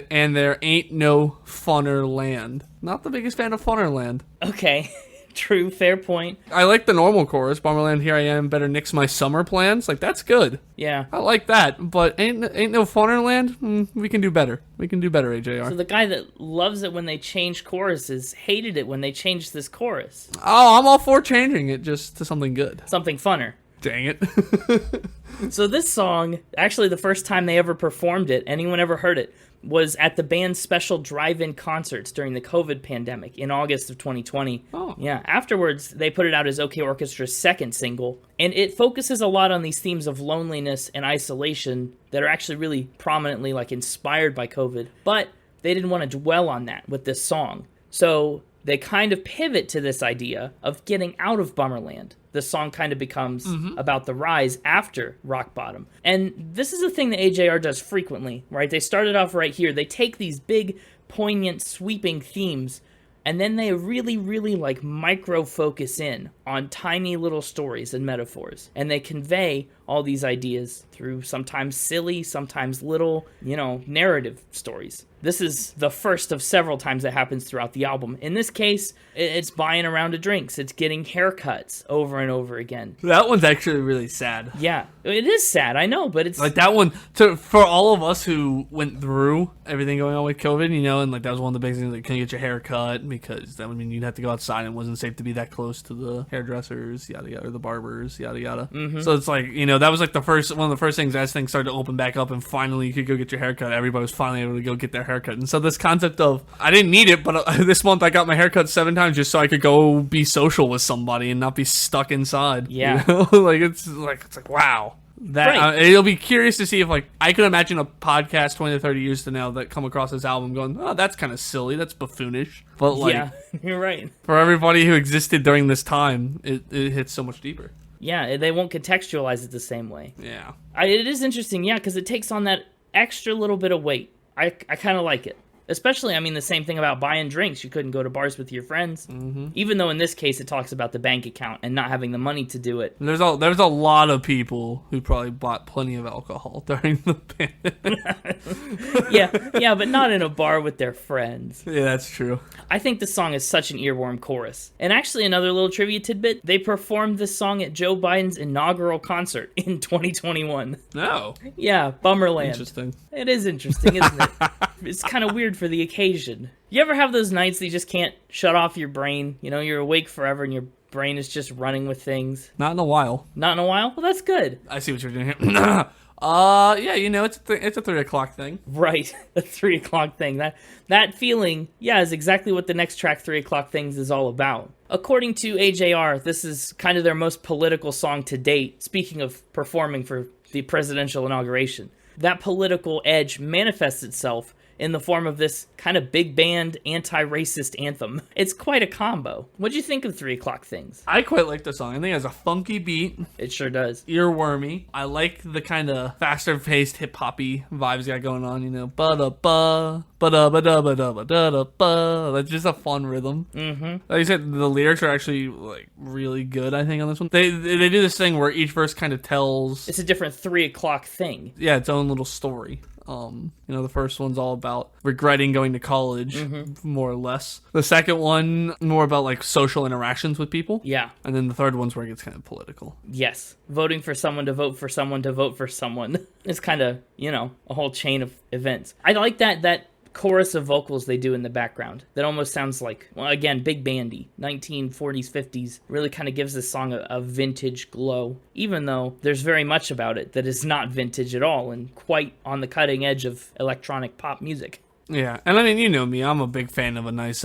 And there ain't no funner land. Not the biggest fan of Funnerland. Okay, true, fair point. I like the normal chorus, Bummerland, here I am, better nix my summer plans. Like, that's good. Yeah. I like that, but ain't no Funnerland? We can do better. We can do better, AJR. So the guy that loves it when they change choruses hated it when they changed this chorus. Oh, I'm all for changing it just to something good. Something funner. Dang it. So this song, actually the first time they ever performed it, anyone ever heard it, was at the band's special drive-in concerts during the COVID pandemic in August of 2020. Oh. Yeah, afterwards, they put it out as OK Orchestra's second single, and it focuses a lot on these themes of loneliness and isolation that are actually really prominently, inspired by COVID, but they didn't want to dwell on that with this song. So they kind of pivot to this idea of getting out of Bummerland. The song kind of becomes about the rise after rock bottom. And this is a thing that AJR does frequently, right? They started off right here. They take these big, poignant, sweeping themes, and then they really, really micro-focus in on tiny little stories and metaphors. And they convey all these ideas through sometimes silly, sometimes little, narrative stories. This is the first of several times that happens throughout the album. In this case, it's buying a round of drinks. It's getting haircuts over and over again. That one's actually really sad. Yeah, it is sad, I know, but it's... Like, that one, for all of us who went through everything going on with COVID, you know, and, like, that was one of the big things, like, can you get your hair cut? Because that would mean you'd have to go outside and it wasn't safe to be that close to the hairdressers, yada, yada, or the barbers, yada, yada. Mm-hmm. So it's like, you know, that was, like, one of the first things as things started to open back up and finally you could go get your hair cut. Everybody was finally able to go get their haircut. And so this concept of, I didn't need it, but this month I got my haircut 7 times just so I could go be social with somebody and not be stuck inside. Yeah. You know? like it's like wow. That Right. It'll be curious to see if, like, I could imagine a podcast 20 to 30 years to now that come across this album going, oh, that's kind of silly, that's buffoonish. But like, yeah, you're right. for everybody who existed during this time, it hits so much deeper. Yeah, they won't contextualize it the same way. Yeah. It is interesting, yeah, because it takes on that extra little bit of weight. I kind of like it. Especially, I mean, the same thing about buying drinks. You couldn't go to bars with your friends. Mm-hmm. Even though in this case it talks about the bank account and not having the money to do it. There's a lot of people who probably bought plenty of alcohol during the pandemic. yeah, but not in a bar with their friends. Yeah, that's true. I think this song is such an earworm chorus. And actually, another little trivia tidbit, they performed this song at Joe Biden's inaugural concert in 2021. No. Yeah, Bummerland. Interesting. It is interesting, isn't it? It's kind of weird for the occasion. You ever have those nights that you just can't shut off your brain? You know, you're awake forever and your brain is just running with things. Not in a while. Not in a while? Well, that's good. I see what you're doing here. Yeah, you know, it's a 3 o'clock thing. Right, a 3 o'clock thing. That feeling, yeah, is exactly what the next track, 3 o'clock things, is all about. According to AJR, this is kind of their most political song to date, speaking of performing for the presidential inauguration. That political edge manifests itself in the form of this kind of big band anti-racist anthem. It's quite a combo. What'd you think of 3 o'clock things? I quite like the song. I think it has a funky beat. It sure does. Earwormy. I like the kind of faster paced hip hoppy vibes got going on, you know. Ba-da-ba, ba-da-ba-da-ba-da-ba-da-ba. That's just a fun rhythm. Mm-hmm. Like you said, the lyrics are actually like really good, I think, on this one. They do this thing where each verse kind of tells... It's a different 3 o'clock thing. Yeah, its own little story. You know, the first one's all about regretting going to college, more or less. The second one, more about, like, social interactions with people. Yeah. And then the third one's where it gets kind of political. Yes. Voting for someone to vote for someone to vote for someone. It's kind of, you know, a whole chain of events. I like that chorus of vocals they do in the background that almost sounds like, well, again, big bandy, 1940s, 50s, really kind of gives this song a vintage glow, even though there's very much about it that is not vintage at all and quite on the cutting edge of electronic pop music. Yeah, and I mean, you know me, I'm a big fan of a nice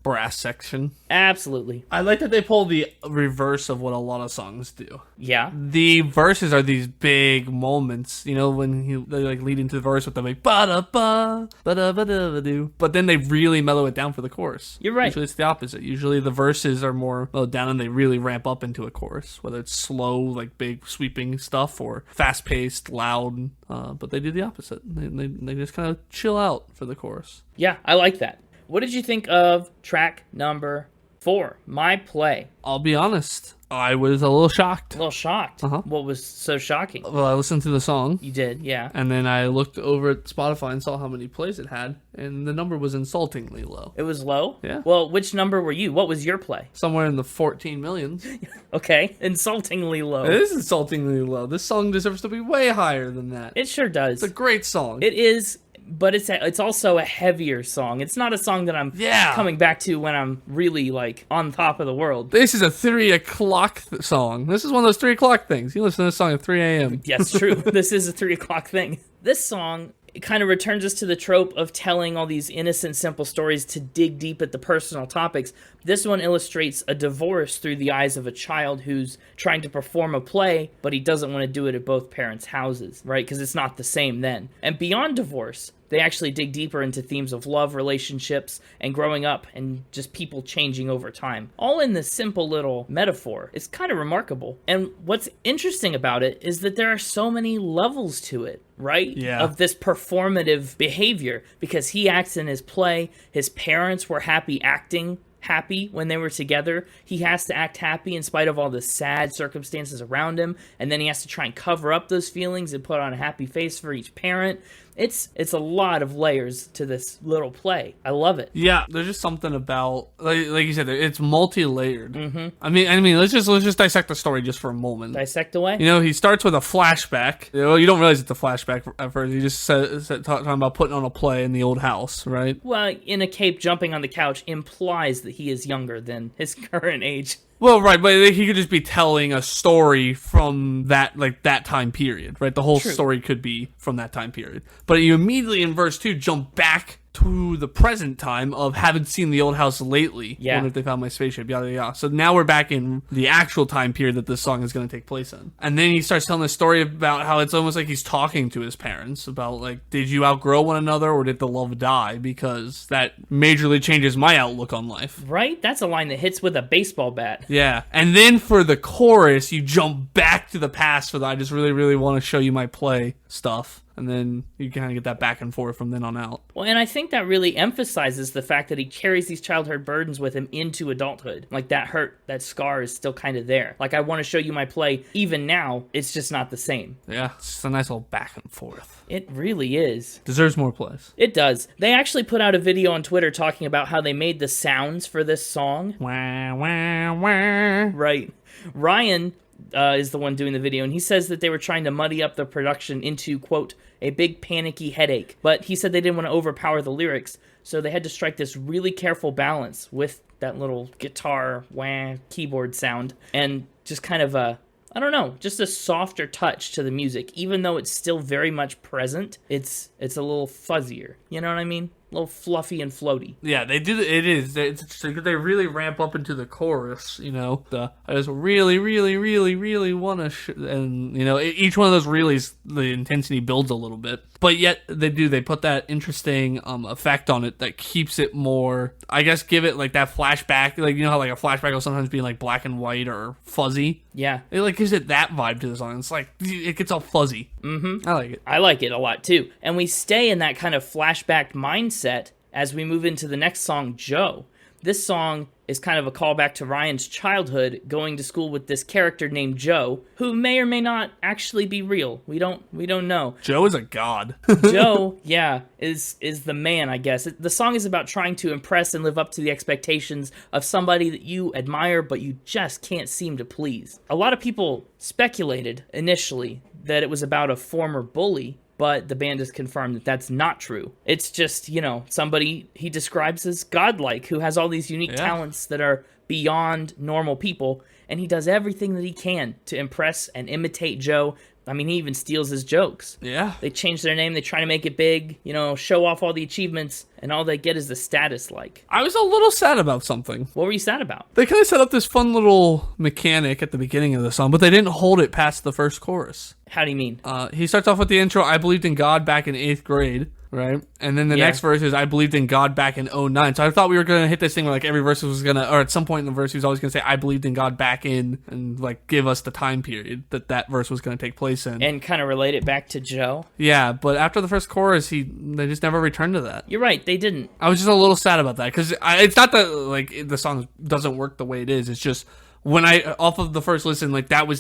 brass section. Absolutely. I like that they pull the reverse of what a lot of songs do. Yeah. The verses are these big moments, you know, when they like lead into the verse with the like ba-da-ba, ba-da-ba-da-ba-doo. But then they really mellow it down for the chorus. You're right. Usually it's the opposite. Usually the verses are more mellowed down and they really ramp up into a chorus, whether it's slow, like big sweeping stuff, or fast-paced, loud. But they do the opposite. They just kind of chill out for the chorus. Yeah, I like that. What did you think of track number 4, My Play? I'll be honest, I was a little shocked. A little shocked. Uh-huh. What was so shocking? Well, I listened to the song. You did, yeah. And then I looked over at Spotify and saw how many plays it had, and the number was insultingly low. It was low? Yeah. Well, which number were you? What was your play? Somewhere in the 14 millions. Okay, insultingly low. It is insultingly low. This song deserves to be way higher than that. It sure does. It's a great song. It is, but it's also a heavier song. It's not a song that I'm coming back to when I'm really, like, on top of the world. This is a 3 o'clock song. This is one of those 3 o'clock things. You listen to this song at 3 a.m. Yes, true. This is a 3 o'clock thing. This song... It kind of returns us to the trope of telling all these innocent, simple stories to dig deep at the personal topics. This one illustrates a divorce through the eyes of a child who's trying to perform a play, but he doesn't want to do it at both parents' houses, right? Because it's not the same then. And beyond divorce, they actually dig deeper into themes of love, relationships, and growing up, and just people changing over time. All in this simple little metaphor. It's kind of remarkable. And what's interesting about it is that there are so many levels to it, right? Yeah. Of this performative behavior, because he acts in his play, his parents were acting happy when they were together. He has to act happy in spite of all the sad circumstances around him, and then he has to try and cover up those feelings and put on a happy face for each parent. It's a lot of layers to this little play. I love it. Yeah, there's just something about like you said, it's multi-layered. Mm-hmm. I mean, let's just dissect the story just for a moment. Dissect away. You know, he starts with a flashback. Well, you don't realize it's a flashback at first. He just talking about putting on a play in the old house, right? Well, in a cape, jumping on the couch implies that he is younger than his current age. Well, right, but he could just be telling a story from that time period, right? The whole story could be from that time period. But you immediately in verse 2 jump back to the present time of haven't seen the old house lately. Yeah. Wonder if they found my spaceship, yada, yada. So now we're back in the actual time period that this song is going to take place in. And then he starts telling a story about how it's almost like he's talking to his parents about, like, did you outgrow one another or did the love die? Because that majorly changes my outlook on life. Right? That's a line that hits with a baseball bat. Yeah. And then for the chorus, you jump back to the past for the I just really, really want to show you my play stuff. And then you kind of get that back and forth from then on out. Well, and I think that really emphasizes the fact that he carries these childhood burdens with him into adulthood. Like, that hurt, that scar is still kind of there. Like, I want to show you my play. Even now, it's just not the same. Yeah, it's just a nice little back and forth. It really is. Deserves more plays. It does. They actually put out a video on Twitter talking about how they made the sounds for this song. Wah, wah, wah. Right. Ryan is the one doing the video, and he says that they were trying to muddy up the production into, quote, a big panicky headache. But he said they didn't want to overpower the lyrics, so they had to strike this really careful balance with that little guitar wah keyboard sound, and just kind of I don't know, just a softer touch to the music. Even though it's still very much present, it's a little fuzzier. You know what I mean? A little fluffy and floaty. Yeah, they do. It is. They really ramp up into the chorus. You know, I just really, really, really, really want to, and you know, each one of those reallys, the intensity builds a little bit. But yet they put that interesting effect on it that keeps it more. I guess give it like that flashback. Like, you know how like a flashback will sometimes be like black and white or fuzzy. Yeah, it like gives it that vibe to the song. It's like it gets all fuzzy. Mm-hmm. I like it. I like it a lot too. And we stay in that kind of flashback mindset as we move into the next song, Joe. This song is kind of a callback to Ryan's childhood, going to school with this character named Joe, who may or may not actually be real. We don't know. Joe is a god. Joe, yeah, is the man, I guess. The song is about trying to impress and live up to the expectations of somebody that you admire, but you just can't seem to please. A lot of people speculated initially that it was about a former bully, but the band has confirmed that that's not true. It's just, you know, somebody he describes as godlike, who has all these unique talents that are beyond normal people, and he does everything that he can to impress and imitate Joe. I mean, he even steals his jokes. Yeah. They change their name, they try to make it big, you know, show off all the achievements, and all they get is the status like. I was a little sad about something. What were you sad about? They kind of set up this fun little mechanic at the beginning of the song, but they didn't hold it past the first chorus. How do you mean? He starts off with the intro, I believed in God back in 8th grade, right? And then the next verse is, I believed in God back in '09. So I thought we were going to hit this thing where like every verse was going to, or at some point in the verse, he was always going to say, I believed in God back in, and like give us the time period that verse was going to take place in. And kind of relate it back to Joe. Yeah, but after the first chorus, they just never returned to that. You're right, they didn't. I was just a little sad about that, because it's not that like the song doesn't work the way it is. It's just, when I off of the first listen, like that was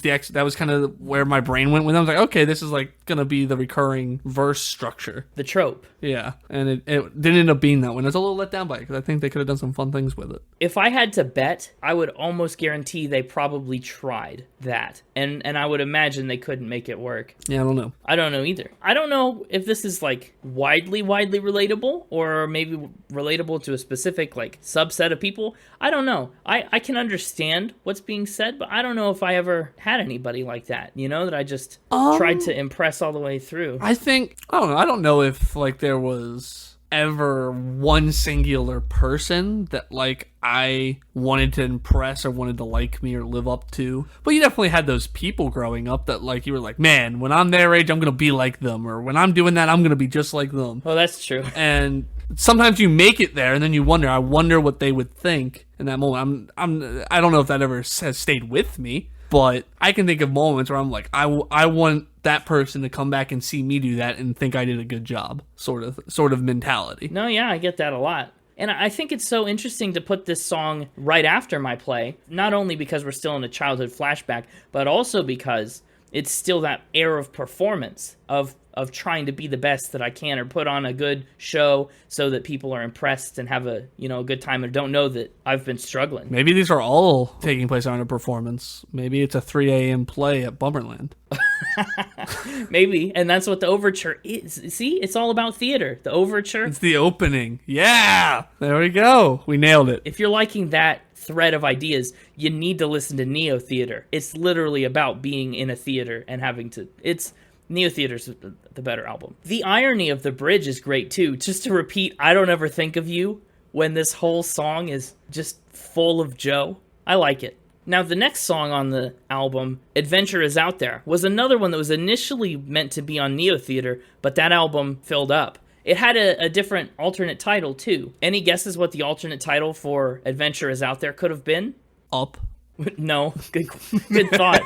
kind of where my brain went with. I was like, okay, this is like gonna be the recurring verse structure, the trope. Yeah, and it didn't end up being that one. I was a little let down by it because I think they could have done some fun things with it. If I had to bet, I would almost guarantee they probably tried that, and I would imagine they couldn't make it work. Yeah, I don't know. I don't know either. I don't know if this is like widely relatable, or maybe relatable to a specific like subset of people. I don't know. I can understand what's being said, but I don't know if I ever had anybody like that, you know, that I just tried to impress all the way through. I don't know if like there was ever one singular person that like I wanted to impress or wanted to like me or live up to, but you definitely had those people growing up that like you were like, man, when I'm their age I'm gonna be like them, or when I'm doing that I'm gonna be just like them. Well, that's true. And sometimes you make it there and then you I wonder what they would think in that moment. I don't know if that ever has stayed with me, but I can think of moments where I'm like, I want that person to come back and see me do that and think I did a good job, sort of mentality. No, yeah, I get that a lot. And I think it's so interesting to put this song right after my play, not only because we're still in a childhood flashback, but also because it's still that air of performance, of of trying to be the best that I can or put on a good show so that people are impressed and have a good time and don't know that I've been struggling. Maybe these are all taking place on a performance. Maybe it's a 3 a.m. play at Bummerland. Maybe, and that's what the overture is. See, it's all about theater. The overture. It's the opening. Yeah! There we go. We nailed it. If you're liking that thread of ideas, you need to listen to Neo Theater. It's literally about being in a theater and having to... Neo Theater's the better album. The irony of the bridge is great, too. Just to repeat, I don't ever think of you when this whole song is just full of Joe. I like it. Now, the next song on the album, Adventure Is Out There, was another one that was initially meant to be on Neo Theater, but that album filled up. It had a different alternate title, too. Any guesses what the alternate title for Adventure Is Out There could have been? Up. No, good thought.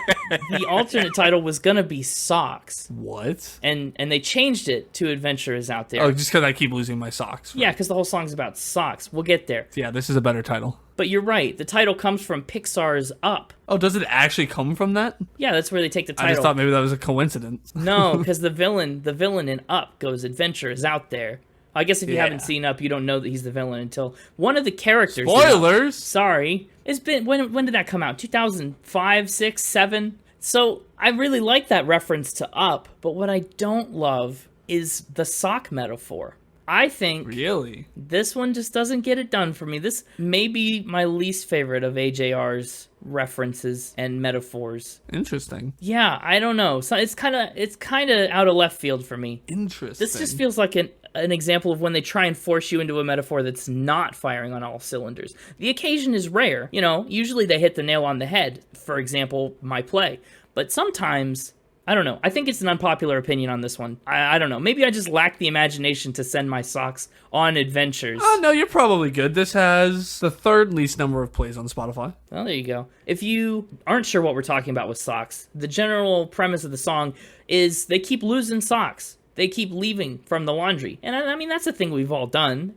The alternate title was gonna be Socks. What? And they changed it to Adventure Is Out There. Oh, just because I keep losing my socks. Yeah, because the whole song's about socks. We'll get there. Yeah, this is a better title. But you're right. The title comes from Pixar's Up. Oh, does it actually come from that? Yeah, that's where they take the title. I just thought maybe that was a coincidence. No, because the villain in Up goes, Adventure Is Out There. I guess if you haven't seen Up, you don't know that he's the villain until one of the characters... Spoilers! Sorry. It's been... When did that come out? 2005, 6, 7? So, I really like that reference to Up, but what I don't love is the sock metaphor. I think... Really? This one just doesn't get it done for me. This may be my least favorite of AJR's references and metaphors. Interesting. Yeah, I don't know. So it's kind of out of left field for me. Interesting. This just feels like an example of when they try and force you into a metaphor that's not firing on all cylinders. The occasion is rare. Usually they hit the nail on the head. For example, my play. But sometimes... I don't know. I think it's an unpopular opinion on this one. I don't know. Maybe I just lack the imagination to send my socks on adventures. Oh, no, you're probably good. This has the third least number of plays on Spotify. Well, there you go. If you aren't sure what we're talking about with socks, the general premise of the song is they keep losing socks. They keep leaving from the laundry. And I mean, that's a thing we've all done.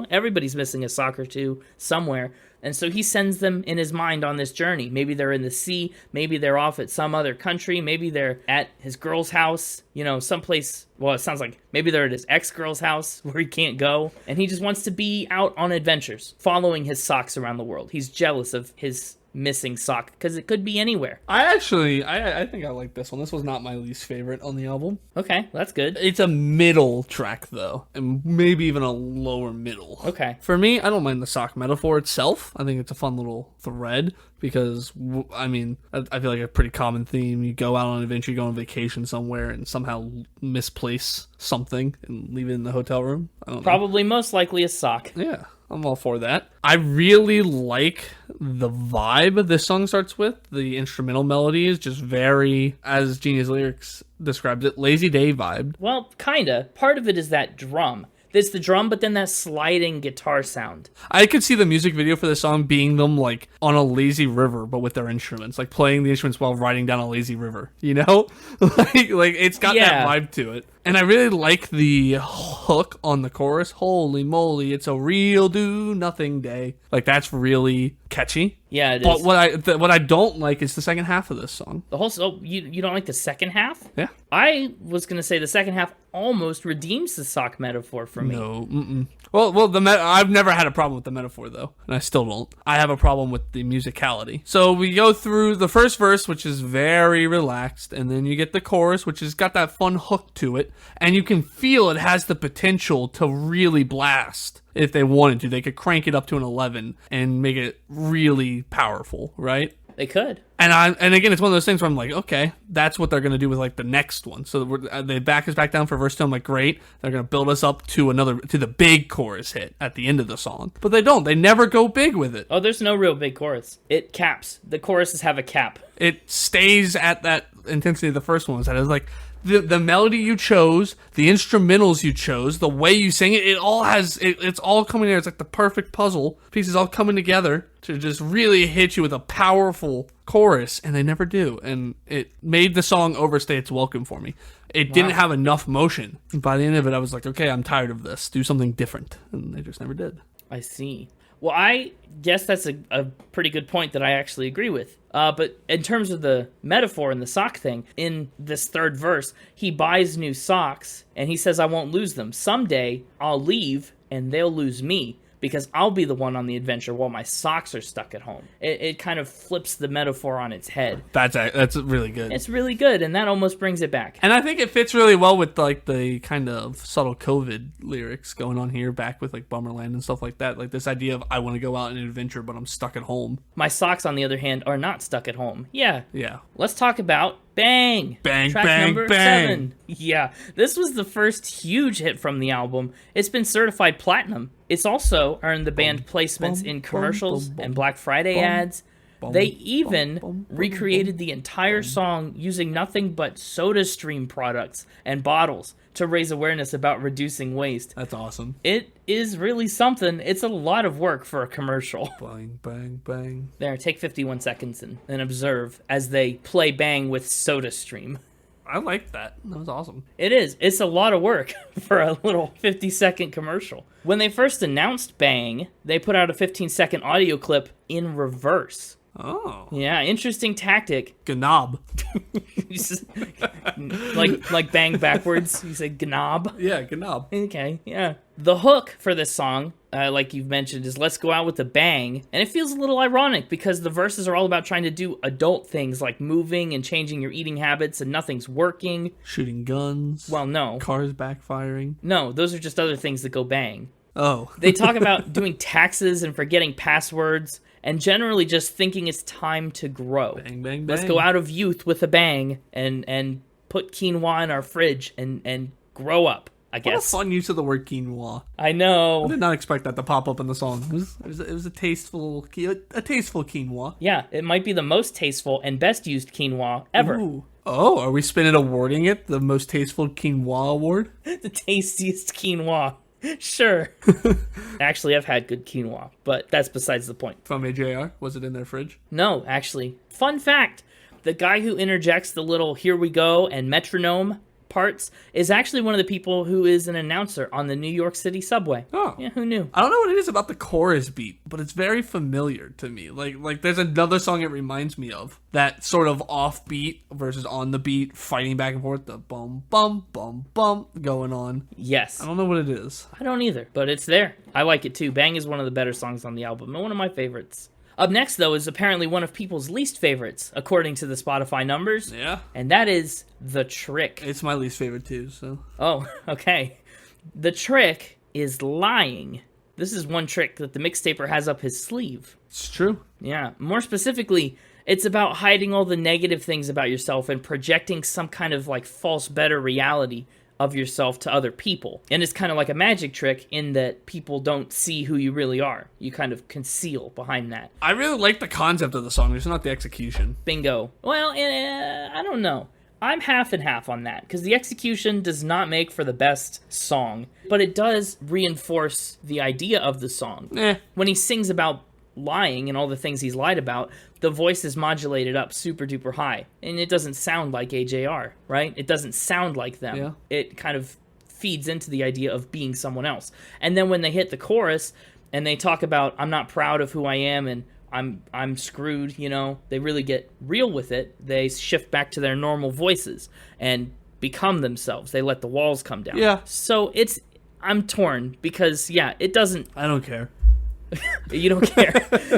Everybody's missing a sock or two somewhere. And so he sends them in his mind on this journey. Maybe they're in the sea. Maybe they're off at some other country. Maybe they're at his girl's house, someplace. Well, it sounds like maybe they're at his ex-girl's house where he can't go. And he just wants to be out on adventures, following his socks around the world. He's jealous of his missing sock because it could be anywhere. I think I like this one. This was not my least favorite on the album. Okay, that's good. It's a middle track though, and maybe even a lower middle. Okay. For me, I don't mind the sock metaphor itself. I think it's a fun little thread because I feel like a pretty common theme. You go out on an adventure, you go on vacation somewhere, and somehow misplace something and leave it in the hotel room. I don't know. Probably most likely a sock. Yeah. I'm all for that. I really like the vibe this song starts with. The instrumental melody is just very, as Genius Lyrics describes it, lazy day vibe. Well, kinda. Part of it is that drum. There's the drum, but then that sliding guitar sound. I could see the music video for this song being them like on a lazy river, but with their instruments, like playing the instruments while riding down a lazy river. like it's got that vibe to it. And I really like the hook on the chorus. Holy moly, it's a real do-nothing day. Like, that's really catchy. Yeah, it is. But what I don't like is the second half of this song. The whole you don't like the second half? Yeah. I was gonna say the second half almost redeems the sock metaphor for me. No. Mm-mm. Well, I've never had a problem with the metaphor though, and I still don't. I have a problem with the musicality. So we go through the first verse, which is very relaxed, and then you get the chorus, which has got that fun hook to it, and you can feel it has the potential to really blast. If they wanted to, they could crank it up to an 11 and make it really powerful, right? They could. And again, it's one of those things where I'm like, okay, that's what they're going to do with like the next one. So they back us back down for verse 2. I'm like, great. They're going to build us up to the big chorus hit at the end of the song. But they don't. They never go big with it. Oh, there's no real big chorus. It caps. The choruses have a cap. It stays at that intensity the first one was at. It was like, the melody you chose, the instrumentals you chose, the way you sing it, it's all coming together. It's like the perfect puzzle pieces all coming together to just really hit you with a powerful chorus, and they never do. And it made the song overstay its welcome for me. It didn't have enough motion. By the end of it, I was like, okay, I'm tired of this. Do something different. And they just never did. I see. Well, I guess that's a pretty good point that I actually agree with. But in terms of the metaphor and the sock thing, in this third verse, he buys new socks, and he says, I won't lose them. Someday, I'll leave, and they'll lose me, because I'll be the one on the adventure while my socks are stuck at home. It kind of flips the metaphor on its head. That's really good. It's really good, and that almost brings it back. And I think it fits really well with like the kind of subtle COVID lyrics going on here, back with like Bummerland and stuff like that. Like this idea of I want to go out on an adventure, but I'm stuck at home. My socks, on the other hand, are not stuck at home. Yeah. Let's talk about Bang! Bang, Track bang, number bang. 7. Yeah, this was the first huge hit from the album. It's been certified platinum. It's also earned the band placements in commercials and Black Friday ads. They even recreated the entire song using nothing but SodaStream products and bottles to raise awareness about reducing waste. That's awesome. It is really something. It's a lot of work for a commercial. Bang, bang, bang. There, take 51 seconds and observe as they play Bang with SodaStream. I like that. That was awesome. It is. It's a lot of work for a little 50-second commercial. When they first announced Bang, they put out a 15-second audio clip in reverse. Oh. Yeah, interesting tactic. Gnob. like Bang backwards. You say gnob. Yeah, Gnob. Okay, yeah. The hook for this song, like you've mentioned, is Let's Go Out with a Bang. And it feels a little ironic because the verses are all about trying to do adult things like moving and changing your eating habits, and nothing's working. Shooting guns. Well, no. Cars backfiring. No, those are just other things that go bang. Oh. They talk about doing taxes and forgetting passwords, and generally just thinking it's time to grow. Bang, bang, bang. Let's go out of youth with a bang and put quinoa in our fridge and grow up, I guess. What a fun use of the word quinoa. I know. I did not expect that to pop up in the song. It was a tasteful quinoa. Yeah, it might be the most tasteful and best used quinoa ever. Ooh. Oh, are we spinning awarding it the most tasteful quinoa award? The tastiest quinoa. Sure. Actually, I've had good quinoa, but that's besides the point. From AJR? Was it in their fridge? No, actually. Fun fact, the guy who interjects the little here we go and metronome parts is actually one of the people who is an announcer on the New York City subway. Oh. Yeah, who knew? I don't know what it is about the chorus beat, but it's very familiar to me. Like there's another song it reminds me of. That sort of off beat versus on the beat, fighting back and forth, the bum, bum, bum, bum going on. Yes. I don't know what it is. I don't either, but it's there. I like it too. Bang is one of the better songs on the album, and one of my favorites. Up next, though, is apparently one of people's least favorites, according to the Spotify numbers. Yeah. And that is The Trick. It's my least favorite too, so. Oh, okay. The Trick is lying. This is one trick that the mixtaper has up his sleeve. It's true. Yeah. More specifically, it's about hiding all the negative things about yourself and projecting some kind of like false better reality of yourself to other people. And it's kind of like a magic trick in that people don't see who you really are. You kind of conceal behind that. I really like the concept of the song, just not the execution. Bingo. Well, I don't know. I'm half and half on that, because the execution does not make for the best song, but it does reinforce the idea of the song. When he sings about lying and all the things he's lied about, the voice is modulated up super duper high, and it doesn't sound like AJR, right? It doesn't sound like them. Yeah. It kind of feeds into the idea of being someone else. And then when they hit the chorus and they talk about I'm not proud of who I am and I'm screwed, you know, they really get real with it. They shift back to their normal voices and become themselves. They let the walls come down. Yeah. So I'm torn because, yeah, it doesn't... I don't care. You don't care.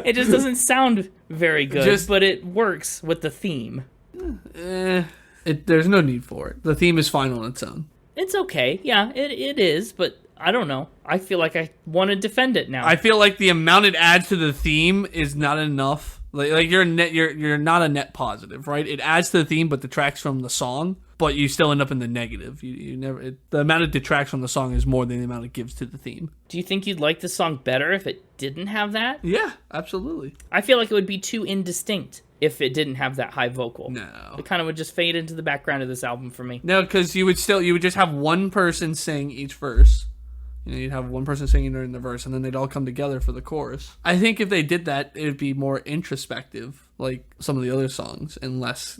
It just doesn't sound very good, but it works with the theme. There's no need for it. The theme is fine on its own. It's okay. Yeah, it is, but I don't know. I feel like I want to defend it now. I feel like the amount it adds to the theme is not enough. Like you're not a net positive, right? It adds to the theme, but detracts from the song. But you still end up in the negative. You never. The amount it detracts from the song is more than the amount it gives to the theme. Do you think you'd like the song better if it didn't have that? Yeah, absolutely. I feel like it would be too indistinct if it didn't have that high vocal. No. It kind of would just fade into the background of this album for me. No, because you would just have one person sing each verse. You know, you'd have one person singing during the verse, and then they'd all come together for the chorus. I think if they did that, it'd be more introspective, like some of the other songs, and less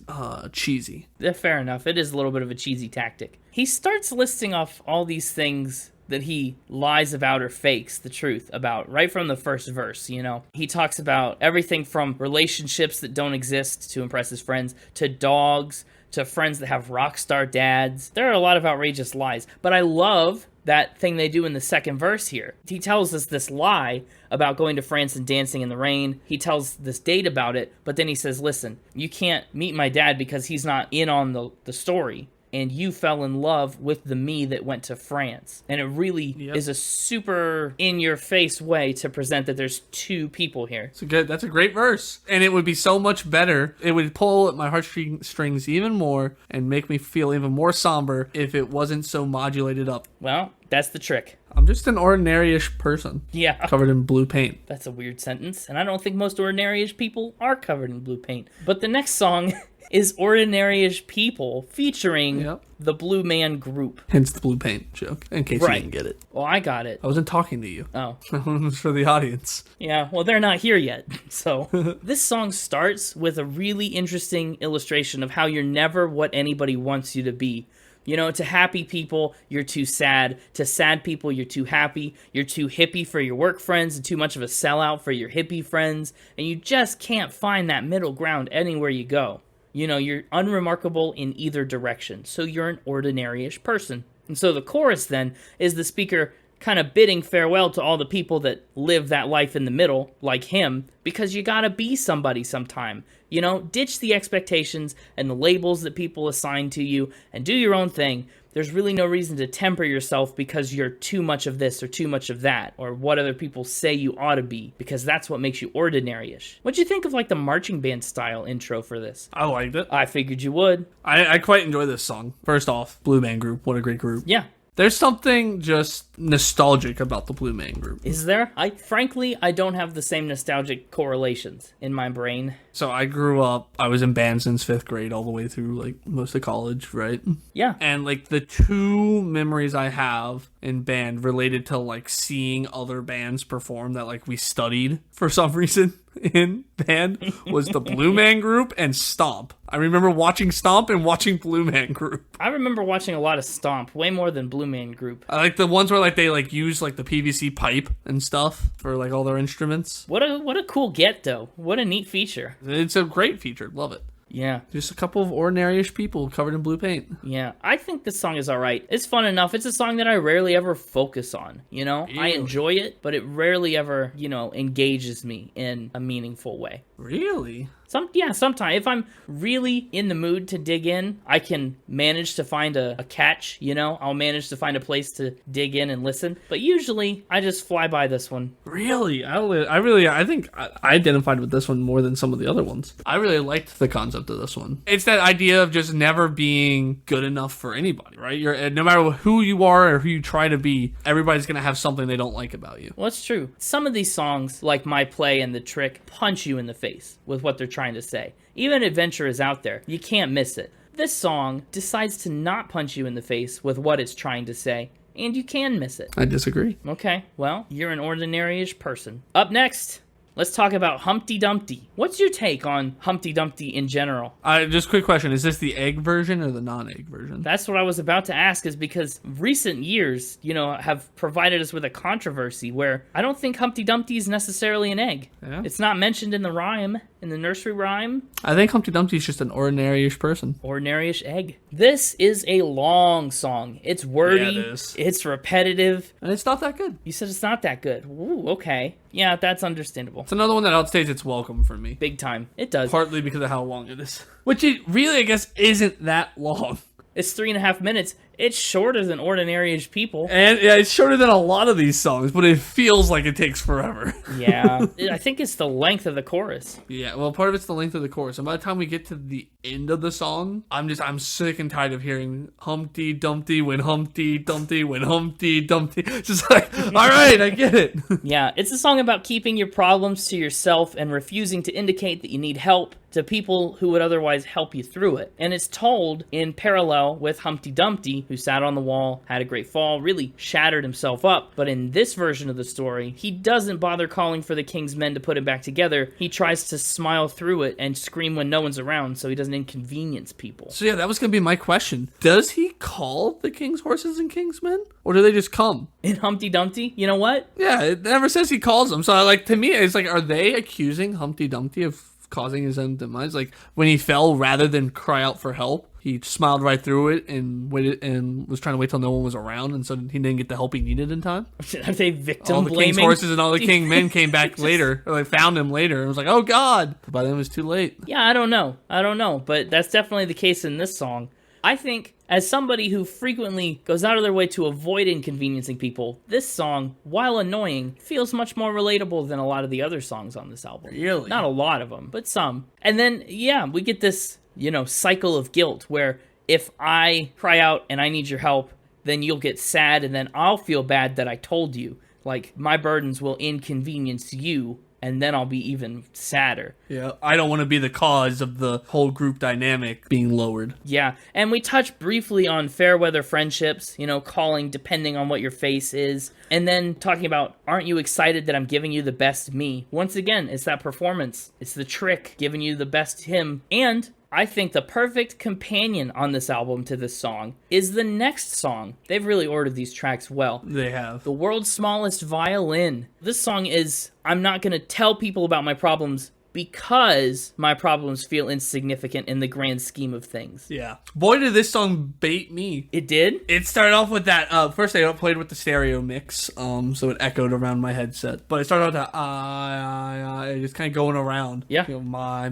cheesy. Yeah, fair enough. It is a little bit of a cheesy tactic. He starts listing off all these things that he lies about or fakes the truth about right from the first verse, you know. He talks about everything from relationships that don't exist to impress his friends, to dogs, to friends that have rock star dads. There are a lot of outrageous lies, but I love that thing they do in the second verse here. He tells us this lie about going to France and dancing in the rain. He tells this date about it, but then he says, listen, you can't meet my dad because he's not in on the story. And you fell in love with the me that went to France. And it really is a super in-your-face way to present that there's two people here. That's a great verse. And it would be so much better. It would pull at my heartstrings even more and make me feel even more somber if it wasn't so modulated up. Well, that's the trick. I'm just an ordinary-ish person. Yeah. Covered in blue paint. That's a weird sentence. And I don't think most ordinary-ish people are covered in blue paint. But the next song is Ordinary-ish People featuring the Blue Man Group. Hence the blue paint joke, in case you didn't get it. Well, I got it. I wasn't talking to you. Oh. It was for the audience. Yeah, well, they're not here yet. So this song starts with a really interesting illustration of how you're never what anybody wants you to be. You know, to happy people, you're too sad. To sad people, you're too happy. You're too hippie for your work friends and too much of a sellout for your hippie friends. And you just can't find that middle ground anywhere you go. You know, you're unremarkable in either direction, so you're an ordinary-ish person. And so the chorus, then, is the speaker kind of bidding farewell to all the people that live that life in the middle, like him, because you gotta be somebody sometime. You know, ditch the expectations and the labels that people assign to you, and do your own thing. There's really no reason to temper yourself because you're too much of this or too much of that, or what other people say you ought to be, because that's what makes you ordinary-ish. What'd you think of, like, the marching band style intro for this? I liked it. I figured you would. I quite enjoy this song. First off, Blue Man Group. What a great group. Yeah. There's something just nostalgic about the Blue Man Group. Is there? Frankly, I don't have the same nostalgic correlations in my brain. So I grew up, I was in band since 5th grade all the way through, like, most of college, right? Yeah. And, like, the two memories I have in band related to, like, seeing other bands perform that, like, we studied for some reason in band was the Blue Man Group and Stomp. I remember watching Stomp and watching Blue Man Group. I remember watching a lot of Stomp, way more than Blue Man Group. I like the ones where, like, they, like, use, like, the PVC pipe and stuff for, like, all their instruments. What a cool get, though. What a neat feature. It's a great feature. Love it. Yeah. Just a couple of ordinary-ish people covered in blue paint. Yeah. I think this song is all right. It's fun enough. It's a song that I rarely ever focus on, you know? Ew. I enjoy it, but it rarely ever, you know, engages me in a meaningful way. Really? Sometimes. If I'm really in the mood to dig in, I can manage to find a catch, you know? I'll manage to find a place to dig in and listen. But usually, I just fly by this one. Really? I think I identified with this one more than some of the other ones. I really liked the concept of this one. It's that idea of just never being good enough for anybody, right? No matter who you are or who you try to be, everybody's going to have something they don't like about you. Well, it's true. Some of these songs, like My Play and The Trick, punch you in the face with what they're trying to say. Even Adventure is out there. You can't miss it. This song decides to not punch you in the face with what it's trying to say, and you can miss it. I disagree. Okay, well, you're an ordinary-ish person. Up next, let's talk about Humpty Dumpty. What's your take on Humpty Dumpty in general? Just quick question. Is this the egg version or the non-egg version? That's what I was about to ask, is because recent years, you know, have provided us with a controversy where I don't think Humpty Dumpty is necessarily an egg. Yeah. It's not mentioned in the rhyme, in the nursery rhyme. I think Humpty Dumpty is just an ordinary-ish person. Ordinary-ish egg. This is a long song. It's wordy. Yeah, it is. It's repetitive. And it's not that good. You said it's not that good. Ooh, okay. Yeah, that's understandable. It's another one that outstays its welcome for me. Big time. It does. Partly because of how long it is. Which it really, I guess, isn't that long. It's 3.5 minutes. It's shorter than Ordinary-ish People. And yeah, it's shorter than a lot of these songs, but it feels like it takes forever. Yeah. I think it's the length of the chorus. Yeah, well, part of it's the length of the chorus. And by the time we get to the end of the song, I'm sick and tired of hearing Humpty Dumpty when Humpty Dumpty when Humpty Dumpty. Just like, all right, I get it. Yeah, it's a song about keeping your problems to yourself and refusing to indicate that you need help to people who would otherwise help you through it. And it's told in parallel with Humpty Dumpty, who sat on the wall, had a great fall, really shattered himself up. But in this version of the story, he doesn't bother calling for the king's men to put him back together. He tries to smile through it and scream when no one's around so he doesn't inconvenience people. So yeah, that was going to be my question. Does he call the king's horses and king's men? Or do they just come? In Humpty Dumpty, you know what? Yeah, it never says he calls them. So like, to me, it's like, are they accusing Humpty Dumpty of causing his own demise? Like, when he fell, rather than cry out for help, he smiled right through it and waited and was trying to wait till no one was around, and so he didn't get the help he needed in time. Are they victim all the blaming? king's horses and all the king men came back later, or they found him later, and was like, "Oh God!" By then it was too late. Yeah, I don't know, but that's definitely the case in this song. I think, as somebody who frequently goes out of their way to avoid inconveniencing people, this song, while annoying, feels much more relatable than a lot of the other songs on this album. Really? Not a lot of them, but some. And then, yeah, we get this, cycle of guilt where if I cry out and I need your help, then you'll get sad and then I'll feel bad that I told you. Like, my burdens will inconvenience you, and then I'll be even sadder. Yeah, I don't want to be the cause of the whole group dynamic being lowered. Yeah, and we touch briefly on fair weather friendships, calling depending on what your face is, and then talking about, aren't you excited that I'm giving you the best me? Once again, it's that performance. It's the trick, giving you the best him. And I think the perfect companion on this album to this song is the next song. They've really ordered these tracks well. They have. The World's Smallest Violin. This song is, I'm not going to tell people about my problems because my problems feel insignificant in the grand scheme of things. Yeah. Boy, did this song bait me. It did? It started off with that, first I played with the stereo mix, so it echoed around my headset. But it started out that, just kind of going around. Yeah. My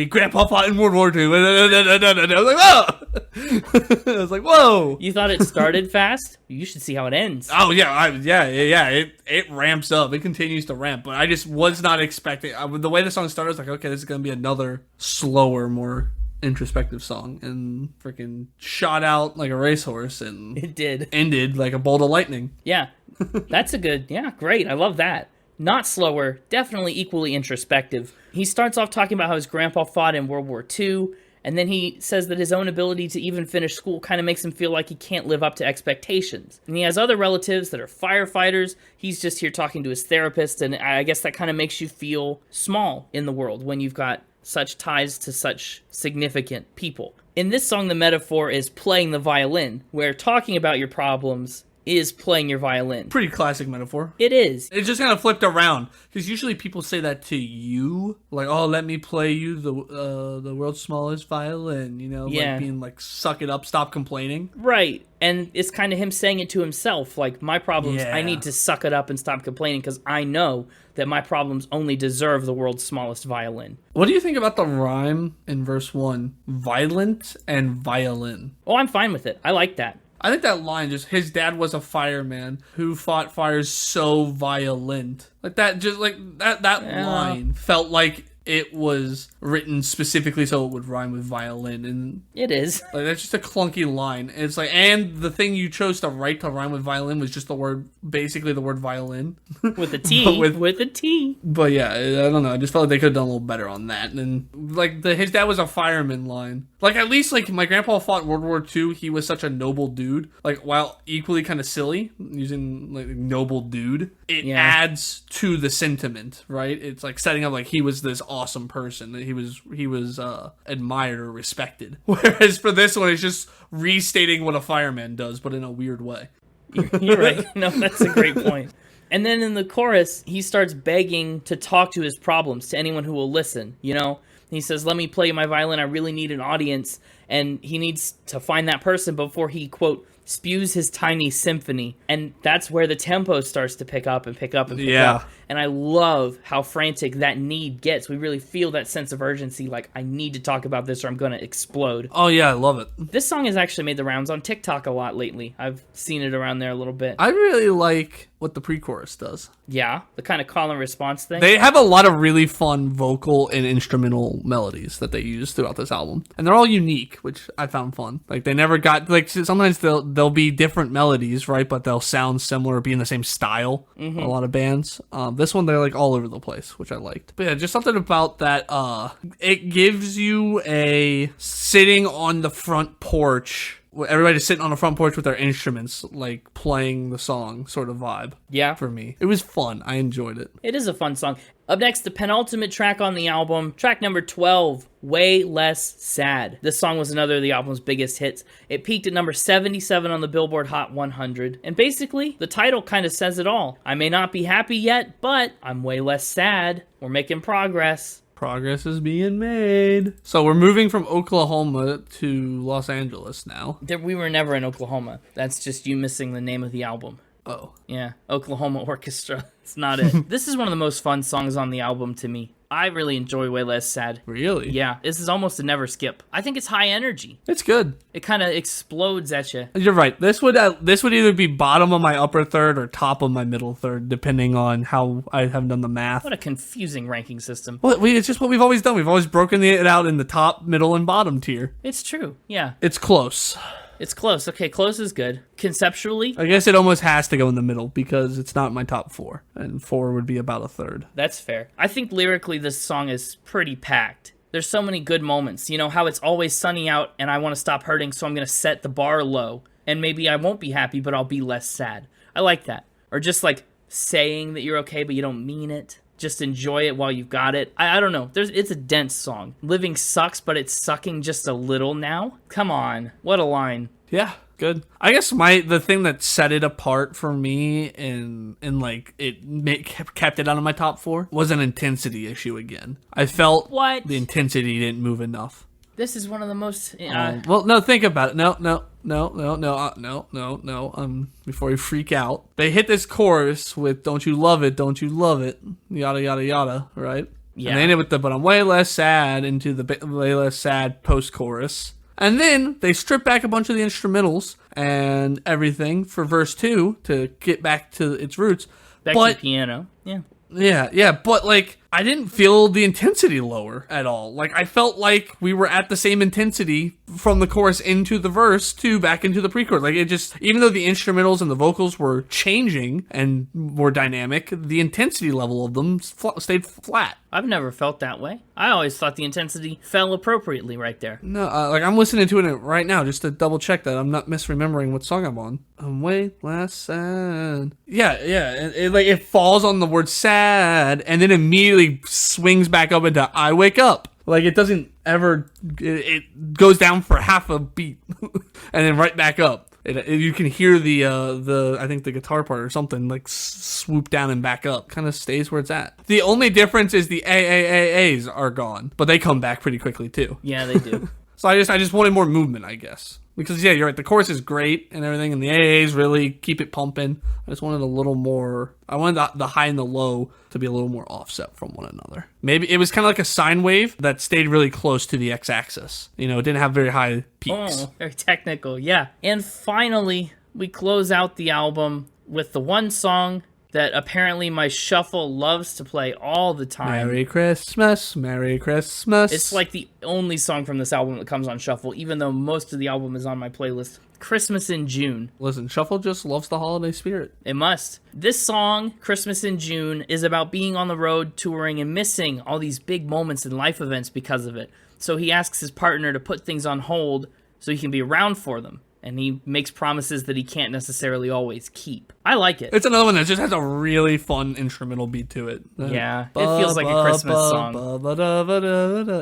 grandpa fought in World War II. I was like, whoa! I was like, whoa! You thought it started fast? You should see how it ends. Oh, yeah, it ramps up. It continues to ramp, but I just was not expecting, the way the song started, I was like, okay, this is going to be another slower, more introspective song, and freaking shot out like a racehorse, and it did. Ended like a bolt of lightning. Yeah, that's great. I love that. Not slower, definitely equally introspective. He starts off talking about how his grandpa fought in World War II, and then he says that his own ability to even finish school kind of makes him feel like he can't live up to expectations. And he has other relatives that are firefighters. He's just here talking to his therapist, and I guess that kind of makes you feel small in the world when you've got such ties to such significant people. In this song, the metaphor is playing the violin, where talking about your problems is playing your violin. Pretty classic metaphor. It is. It just kind of flipped around, because usually people say that to you, like, oh, let me play you the world's smallest violin, like being like, suck it up, stop complaining. Right. And it's kind of him saying it to himself, like, my problems, I need to suck it up and stop complaining, because I know that my problems only deserve the world's smallest violin. What do you think about the rhyme in verse 1? Violent and violin. Oh, I'm fine with it. I like that. I think that line, just, his dad was a fireman who fought fires so violent. Like that, just like that line felt like it was written specifically so it would rhyme with violin, and it is. Like, that's just a clunky line. It's like, and the thing you chose to write to rhyme with violin was just basically the word violin. With a T. with a T. But yeah, I don't know. I just felt like they could have done a little better on that. And like his dad was a fireman line. Like, at least like my grandpa fought in World War II. He was such a noble dude. Like, while equally kind of silly, using like noble dude, it adds to the sentiment, right? It's like setting up like he was this awesome person, that he was admired or respected. Whereas for this one, it's just restating what a fireman does, but in a weird way. You're right. No, that's a great point. And then in the chorus, he starts begging to talk to his problems to anyone who will listen, He says, let me play my violin. I really need an audience. And he needs to find that person before he, quote, spews his tiny symphony. And that's where the tempo starts to pick up and pick up and pick up. And I love how frantic that need gets. We really feel that sense of urgency, like, I need to talk about this or I'm going to explode. Oh, yeah, I love it. This song has actually made the rounds on TikTok a lot lately. I've seen it around there a little bit. I really like what the pre-chorus does. Yeah, the kind of call and response thing. They have a lot of really fun vocal and instrumental melodies that they use throughout this album. And they're all unique, which I found fun. Like, they never got, like, sometimes they'll be different melodies, right? But they'll sound similar, be in the same style. A lot of bands. This one, they're, like, all over the place, which I liked. But yeah, just something about that, it gives you a sitting on the front porch, everybody's sitting on the front porch with their instruments, like playing the song sort of vibe. Yeah. For me. It was fun. I enjoyed it. It is a fun song. Up next, the penultimate track on the album, track number 12, Way Less Sad. This song was another of the album's biggest hits. It peaked at number 77 on the Billboard Hot 100. And basically, the title kind of says it all. I may not be happy yet, but I'm way less sad. We're making progress. Progress is being made. So we're moving from Oklahoma to Los Angeles now. We were never in Oklahoma. That's just you missing the name of the album. Oh. Yeah, Oklahoma Orchestra. It's not it. This is one of the most fun songs on the album to me. I really enjoy Way Less Sad. Really? Yeah, this is almost a never skip. I think it's high energy. It's good. It kind of explodes at you. You're right. This would either be bottom of my upper third or top of my middle third, depending on how I have done the math. What a confusing ranking system. Well, it's just what we've always done. We've always broken it out in the top, middle, and bottom tier. It's true. Yeah. It's close. It's close. Okay, close is good. Conceptually, I guess it almost has to go in the middle because it's not my top 4, and 4 would be about a third. that's fair. I think lyrically this song is pretty packed. There's so many good moments. You know how it's always sunny out and I want to stop hurting, so I'm going to set the bar low. And maybe I won't be happy, but I'll be less sad. I like that. Or just like saying that you're okay, but you don't mean it. Just enjoy it while you've got it. I don't know. It's a dense song. Living sucks, but it's sucking just a little now. Come on. What a line. Yeah, good. I guess the thing that set it apart for me and like kept it out of my top 4 was an intensity issue again. I felt What? the intensity didn't move enough. This is one of the most... Well, no, think about it. No. Before you freak out, they hit this chorus with "Don't you love it? Don't you love it?" Yada yada yada, right? Yeah. And they ended with "But I'm way less sad" into the way less sad post-chorus, and then they strip back a bunch of the instrumentals and everything for verse 2 to get back to its roots. back to the piano. Yeah. Yeah, but like I didn't feel the intensity lower at all. Like I felt like we were at the same intensity from the chorus into the verse to back into the pre-chorus. Like it just, even though the instrumentals and the vocals were changing and more dynamic, the intensity level of them stayed flat. I've never felt that way. I always thought the intensity fell appropriately right there. No, like I'm listening to it right now just to double check that I'm not misremembering what song I'm on. I'm way less sad. Yeah. It falls on the word sad and then immediately swings back up into I wake up. Like it doesn't ever, it goes down for half a beat and then right back up. You can hear the I think the guitar part or something like swoop down and back up. Kind of stays where it's at. The only difference is the AAAAs are gone, but they come back pretty quickly too. Yeah, they do. So I just wanted more movement, I guess. Because yeah, you're right. The chorus is great and everything, and the AAAs really keep it pumping. I just wanted a little more. I wanted the high and the low to be a little more offset from one another. Maybe it was kind of like a sine wave that stayed really close to the x-axis. You know, it didn't have very high peaks. Oh, very technical. Yeah. And finally, we close out the album with the one song that apparently my shuffle loves to play all the time. Merry Christmas, Merry Christmas. It's like the only song from this album that comes on shuffle, even though most of the album is on my playlist. Christmas in June. Listen, Shuffle just loves the holiday spirit. It must. This song, Christmas in June, is about being on the road touring and missing all these big moments in life events because of it. So he asks his partner to put things on hold so he can be around for them. And he makes promises that he can't necessarily always keep. I like it. It's another one that just has a really fun instrumental beat to it. Yeah, it feels like a Christmas song.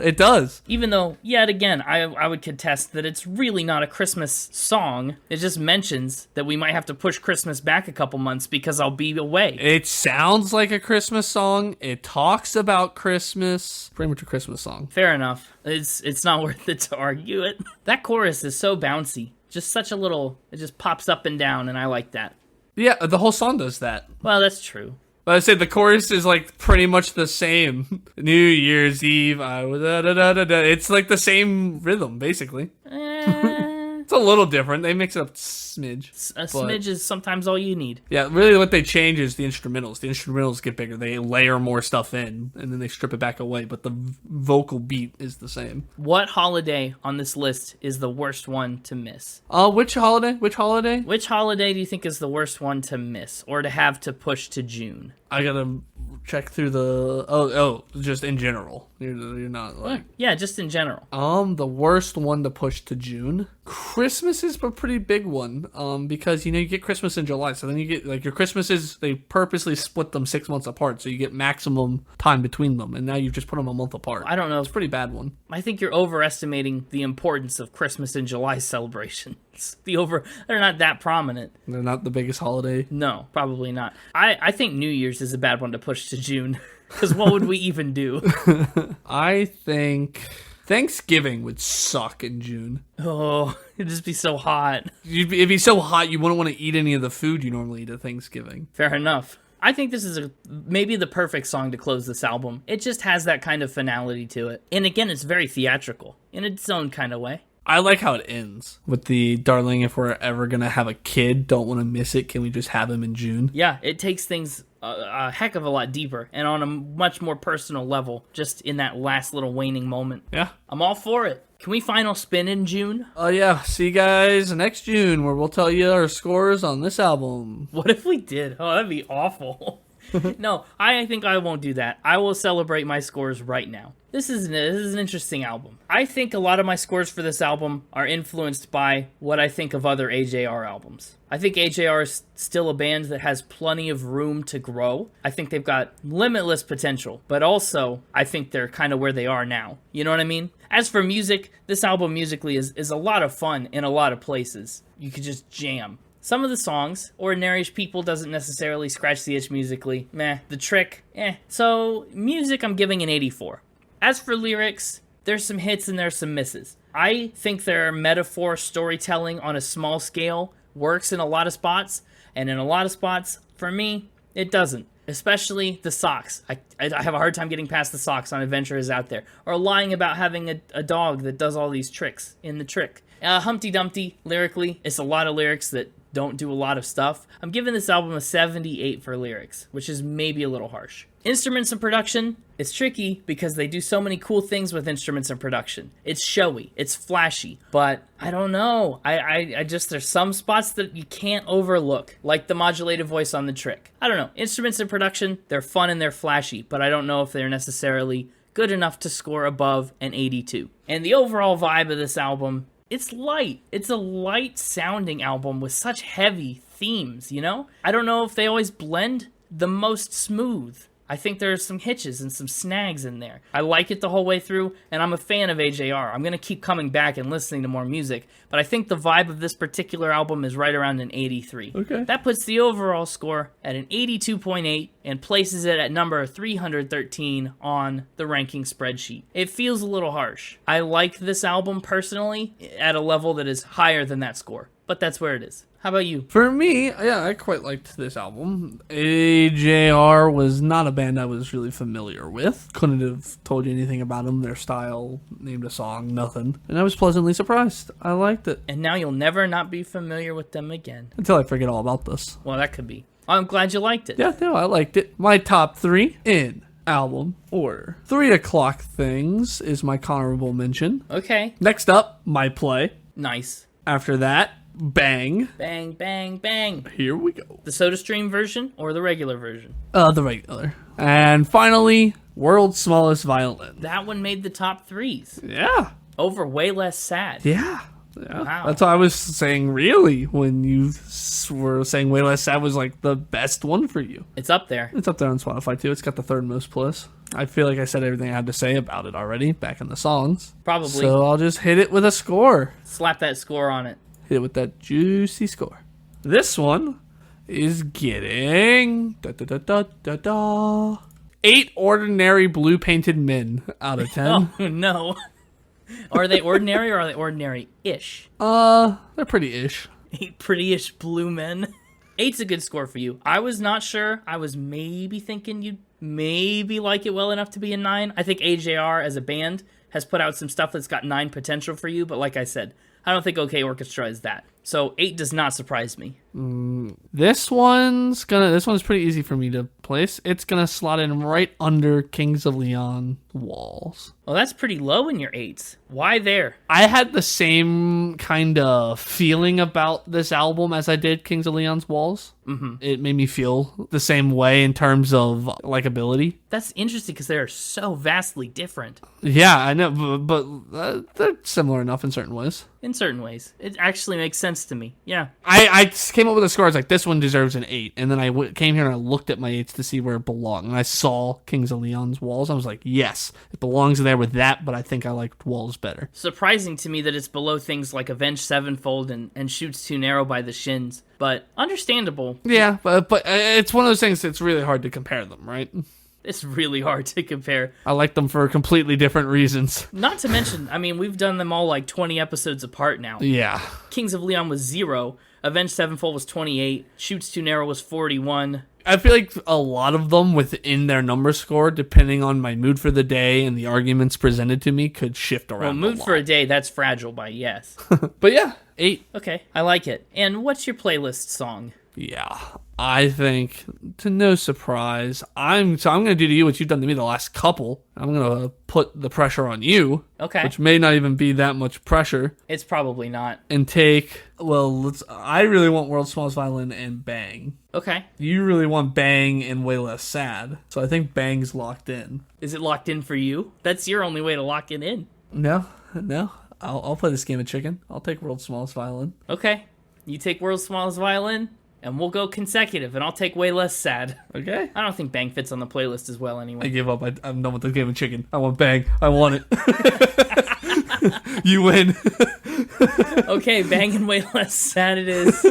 It does. Even though, yet again, I would contest that it's really not a Christmas song. It just mentions that we might have to push Christmas back a couple months because I'll be away. It sounds like a Christmas song. It talks about Christmas. Pretty much a Christmas song. Fair enough. It's not worth it to argue it. That chorus is so bouncy. Just such a little, it just pops up and down, and I like that. Yeah, the whole song does that. Well, that's true. But I said the chorus is like pretty much the same. New Year's Eve, I was da da da da da. It's like the same rhythm, basically. It's a little different. They mix it up a smidge. A smidge is sometimes all you need. Yeah, really what they change is the instrumentals. The instrumentals get bigger. They layer more stuff in, and then they strip it back away, but the vocal beat is the same. What holiday on this list is the worst one to miss? Which holiday? Which holiday? Which holiday do you think is the worst one to miss or to have to push to June? I gotta check through the... just in general. You're not like... Yeah, just in general. The worst one to push to June. Christmas is a pretty big one. Because, you get Christmas in July, so then you get, like, your Christmases, they purposely split them 6 months apart, so you get maximum time between them, and now you've just put them a month apart. I don't know. It's a pretty bad one. I think you're overestimating the importance of Christmas in July celebrations. They're not that prominent. They're not the biggest holiday. No, probably not. I think New Year's is a bad one to push to June, because what would we even do? I think Thanksgiving would suck in June. Oh, it'd just be so hot. It'd be so hot you wouldn't want to eat any of the food you normally eat at Thanksgiving. Fair enough. I think this is maybe the perfect song to close this album. It just has that kind of finality to it. And again, it's very theatrical in its own kind of way. I like how it ends with the darling, if we're ever going to have a kid, don't want to miss it. Can we just have him in June? Yeah, it takes things a heck of a lot deeper and on a much more personal level just in that last little waning moment. Yeah. I'm all for it. Can we final spin in June? Oh, yeah. See you guys next June where we'll tell you our scores on this album. What if we did? Oh, that'd be awful. No, I think I won't do that. I will celebrate my scores right now. This is an interesting album. I think a lot of my scores for this album are influenced by what I think of other AJR albums. I think AJR is still a band that has plenty of room to grow. I think they've got limitless potential, but also I think they're kind of where they are now. You know what I mean? As for music, this album musically is a lot of fun in a lot of places. You could just jam. Some of the songs, Ordinary-ish People doesn't necessarily scratch the itch musically. Meh. The Trick, So, music I'm giving an 84. As for lyrics, there's some hits and there's some misses. I think their metaphor storytelling on a small scale works in a lot of spots, and in a lot of spots, for me, it doesn't. Especially the socks. I have a hard time getting past the socks on Adventurers Out There, or lying about having a dog that does all these tricks in The Trick. Humpty Dumpty, lyrically, it's a lot of lyrics that don't do a lot of stuff. I'm giving this album a 78 for lyrics, which is maybe a little harsh. Instruments and production, it's tricky because they do so many cool things with instruments and production. It's showy, it's flashy, but I don't know. I just, there's some spots that you can't overlook, like the modulated voice on The Trick. I don't know. Instruments and production, they're fun and they're flashy, but I don't know if they're necessarily good enough to score above an 82. And the overall vibe of this album, it's light. It's a light sounding album with such heavy themes, you know? I don't know if they always blend the most smooth. I think there's some hitches and some snags in there. I like it the whole way through, and I'm a fan of AJR. I'm going to keep coming back and listening to more music, but I think the vibe of this particular album is right around an 83. Okay. That puts the overall score at an 82.8 and places it at number 313 on the ranking spreadsheet. It feels a little harsh. I like this album personally at a level that is higher than that score, but that's where it is. How about you? For me, yeah, I quite liked this album. AJR was not a band I was really familiar with. Couldn't have told you anything about them, their style, named a song, nothing. And I was pleasantly surprised. I liked it. And now you'll never not be familiar with them again. Until I forget all about this. Well, that could be. I'm glad you liked it. Yeah, no, I liked it. My top 3 in album order. 3 O'Clock Things is my honorable mention. Okay. Next up, My Play. Nice. After that, Bang. Bang, bang, bang. Here we go. The SodaStream version or the regular version? The regular. And finally, World's Smallest Violin. That one made the top 3s. Yeah. Over Way Less Sad. Yeah. Wow. That's what I was saying, really, when you were saying Way Less Sad was like the best one for you. It's up there. It's up there on Spotify, too. It's got the 3rd most plus. I feel like I said everything I had to say about it already back in the songs. Probably. So I'll just hit it with a score. Slap that score on it. Hit it with that juicy score. This one is getting 8 ordinary blue painted men out of 10. Oh, no. Are they ordinary or are they ordinary-ish? They're pretty ish. 8 pretty-ish blue men. 8's a good score for you. I was not sure. I was maybe thinking you'd maybe like it well enough to be a 9. I think AJR as a band has put out some stuff that's got 9 potential for you, but like I said, I don't think OK Orchestra is that. So 8 does not surprise me. This one's pretty easy for me to place. It's gonna slot in right under Kings of Leon walls. Well, that's pretty low in your 8s. Why there? I had the same kind of feeling about this album as I did Kings of Leon's Walls. Mm-hmm. It made me feel the same way in terms of likability. That's interesting because they're so vastly different. Yeah, I know, but they're similar enough in certain ways. In certain ways. It actually makes sense to me. Yeah. I came up with a score. I was like, this one deserves an 8. And then I came here and I looked at my 8s to see where it belonged. And I saw Kings of Leon's Walls. I was like, yes, it belongs there with that, but I think I liked Walls better. Surprising to me that it's below things like Avenged Sevenfold and Shoots Too Narrow by the Shins. But understandable. Yeah, but it's one of those things that's really hard to compare them, right? It's really hard to compare. I like them for completely different reasons. Not to mention, I mean, we've done them all like 20 episodes apart now. Yeah. Kings of Leon was 0. Avenged Sevenfold was 28. Shoots Too Narrow was 41. I feel like a lot of them within their number score, depending on my mood for the day and the arguments presented to me, could shift around. Well, mood for a day, that's fragile by yes. But yeah, 8. Okay, I like it. And what's your playlist song? Yeah, I think, to no surprise, I'm going to do to you what you've done to me the last couple. I'm going to put the pressure on you. Okay. Which may not even be that much pressure. It's probably not. And take, I really want World's Smallest Violin and Bang. Okay. You really want Bang and Way Less Sad. So I think Bang's locked in. Is it locked in for you? That's your only way to lock it in. No. I'll play this game of chicken. I'll take World's Smallest Violin. Okay. You take World's Smallest Violin, and we'll go consecutive, and I'll take Way Less Sad. Okay. I don't think Bang fits on the playlist as well anyway. I give up. I'm done with the game of chicken. I want Bang. I want it. You win. Okay, Bang and Way Less Sad it is.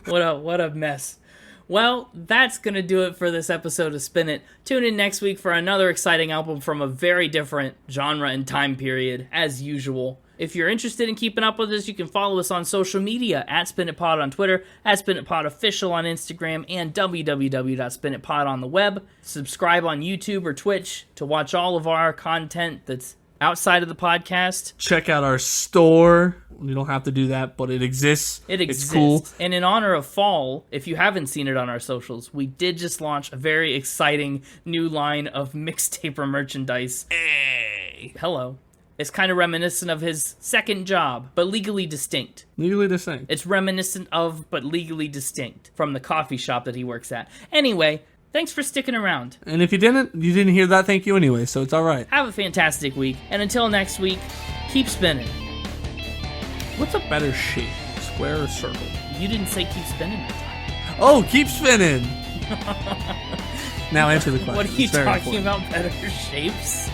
What a mess. Well, that's going to do it for this episode of Spin It. Tune in next week for another exciting album from a very different genre and time period, as usual. If you're interested in keeping up with us, you can follow us on social media, at SpinItPod on Twitter, at SpinItPodOfficial on Instagram, and www.spinitpod on the web. Subscribe on YouTube or Twitch to watch all of our content that's outside of the podcast. Check out our store. You don't have to do that, but it exists. It exists. It's cool. And in honor of fall, if you haven't seen it on our socials, we did just launch a very exciting new line of mixtaper merchandise. Hey. Hello. It's kind of reminiscent of his second job, but legally distinct. Legally distinct. It's reminiscent of, but legally distinct from the coffee shop that he works at. Anyway, thanks for sticking around. And if you didn't hear that thank you anyway, so it's all right. Have a fantastic week. And until next week, keep spinning. What's a better shape, square or circle? You didn't say keep spinning that time. Oh, keep spinning. Now answer the question. What are you talking about, better shapes?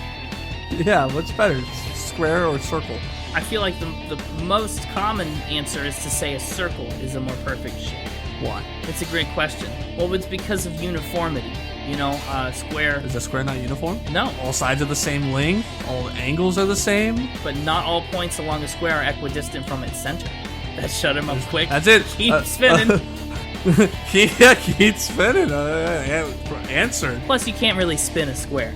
Yeah, what's better, square or circle? I feel like the most common answer is to say a circle is a more perfect shape. Why? It's a great question. Well, it's because of uniformity. You know, square... Is a square not uniform? No. All sides are the same length? All the angles are the same? But not all points along a square are equidistant from its center. That shut him up quick. That's it. Keep spinning. Keep spinning. Answer. Plus, you can't really spin a square.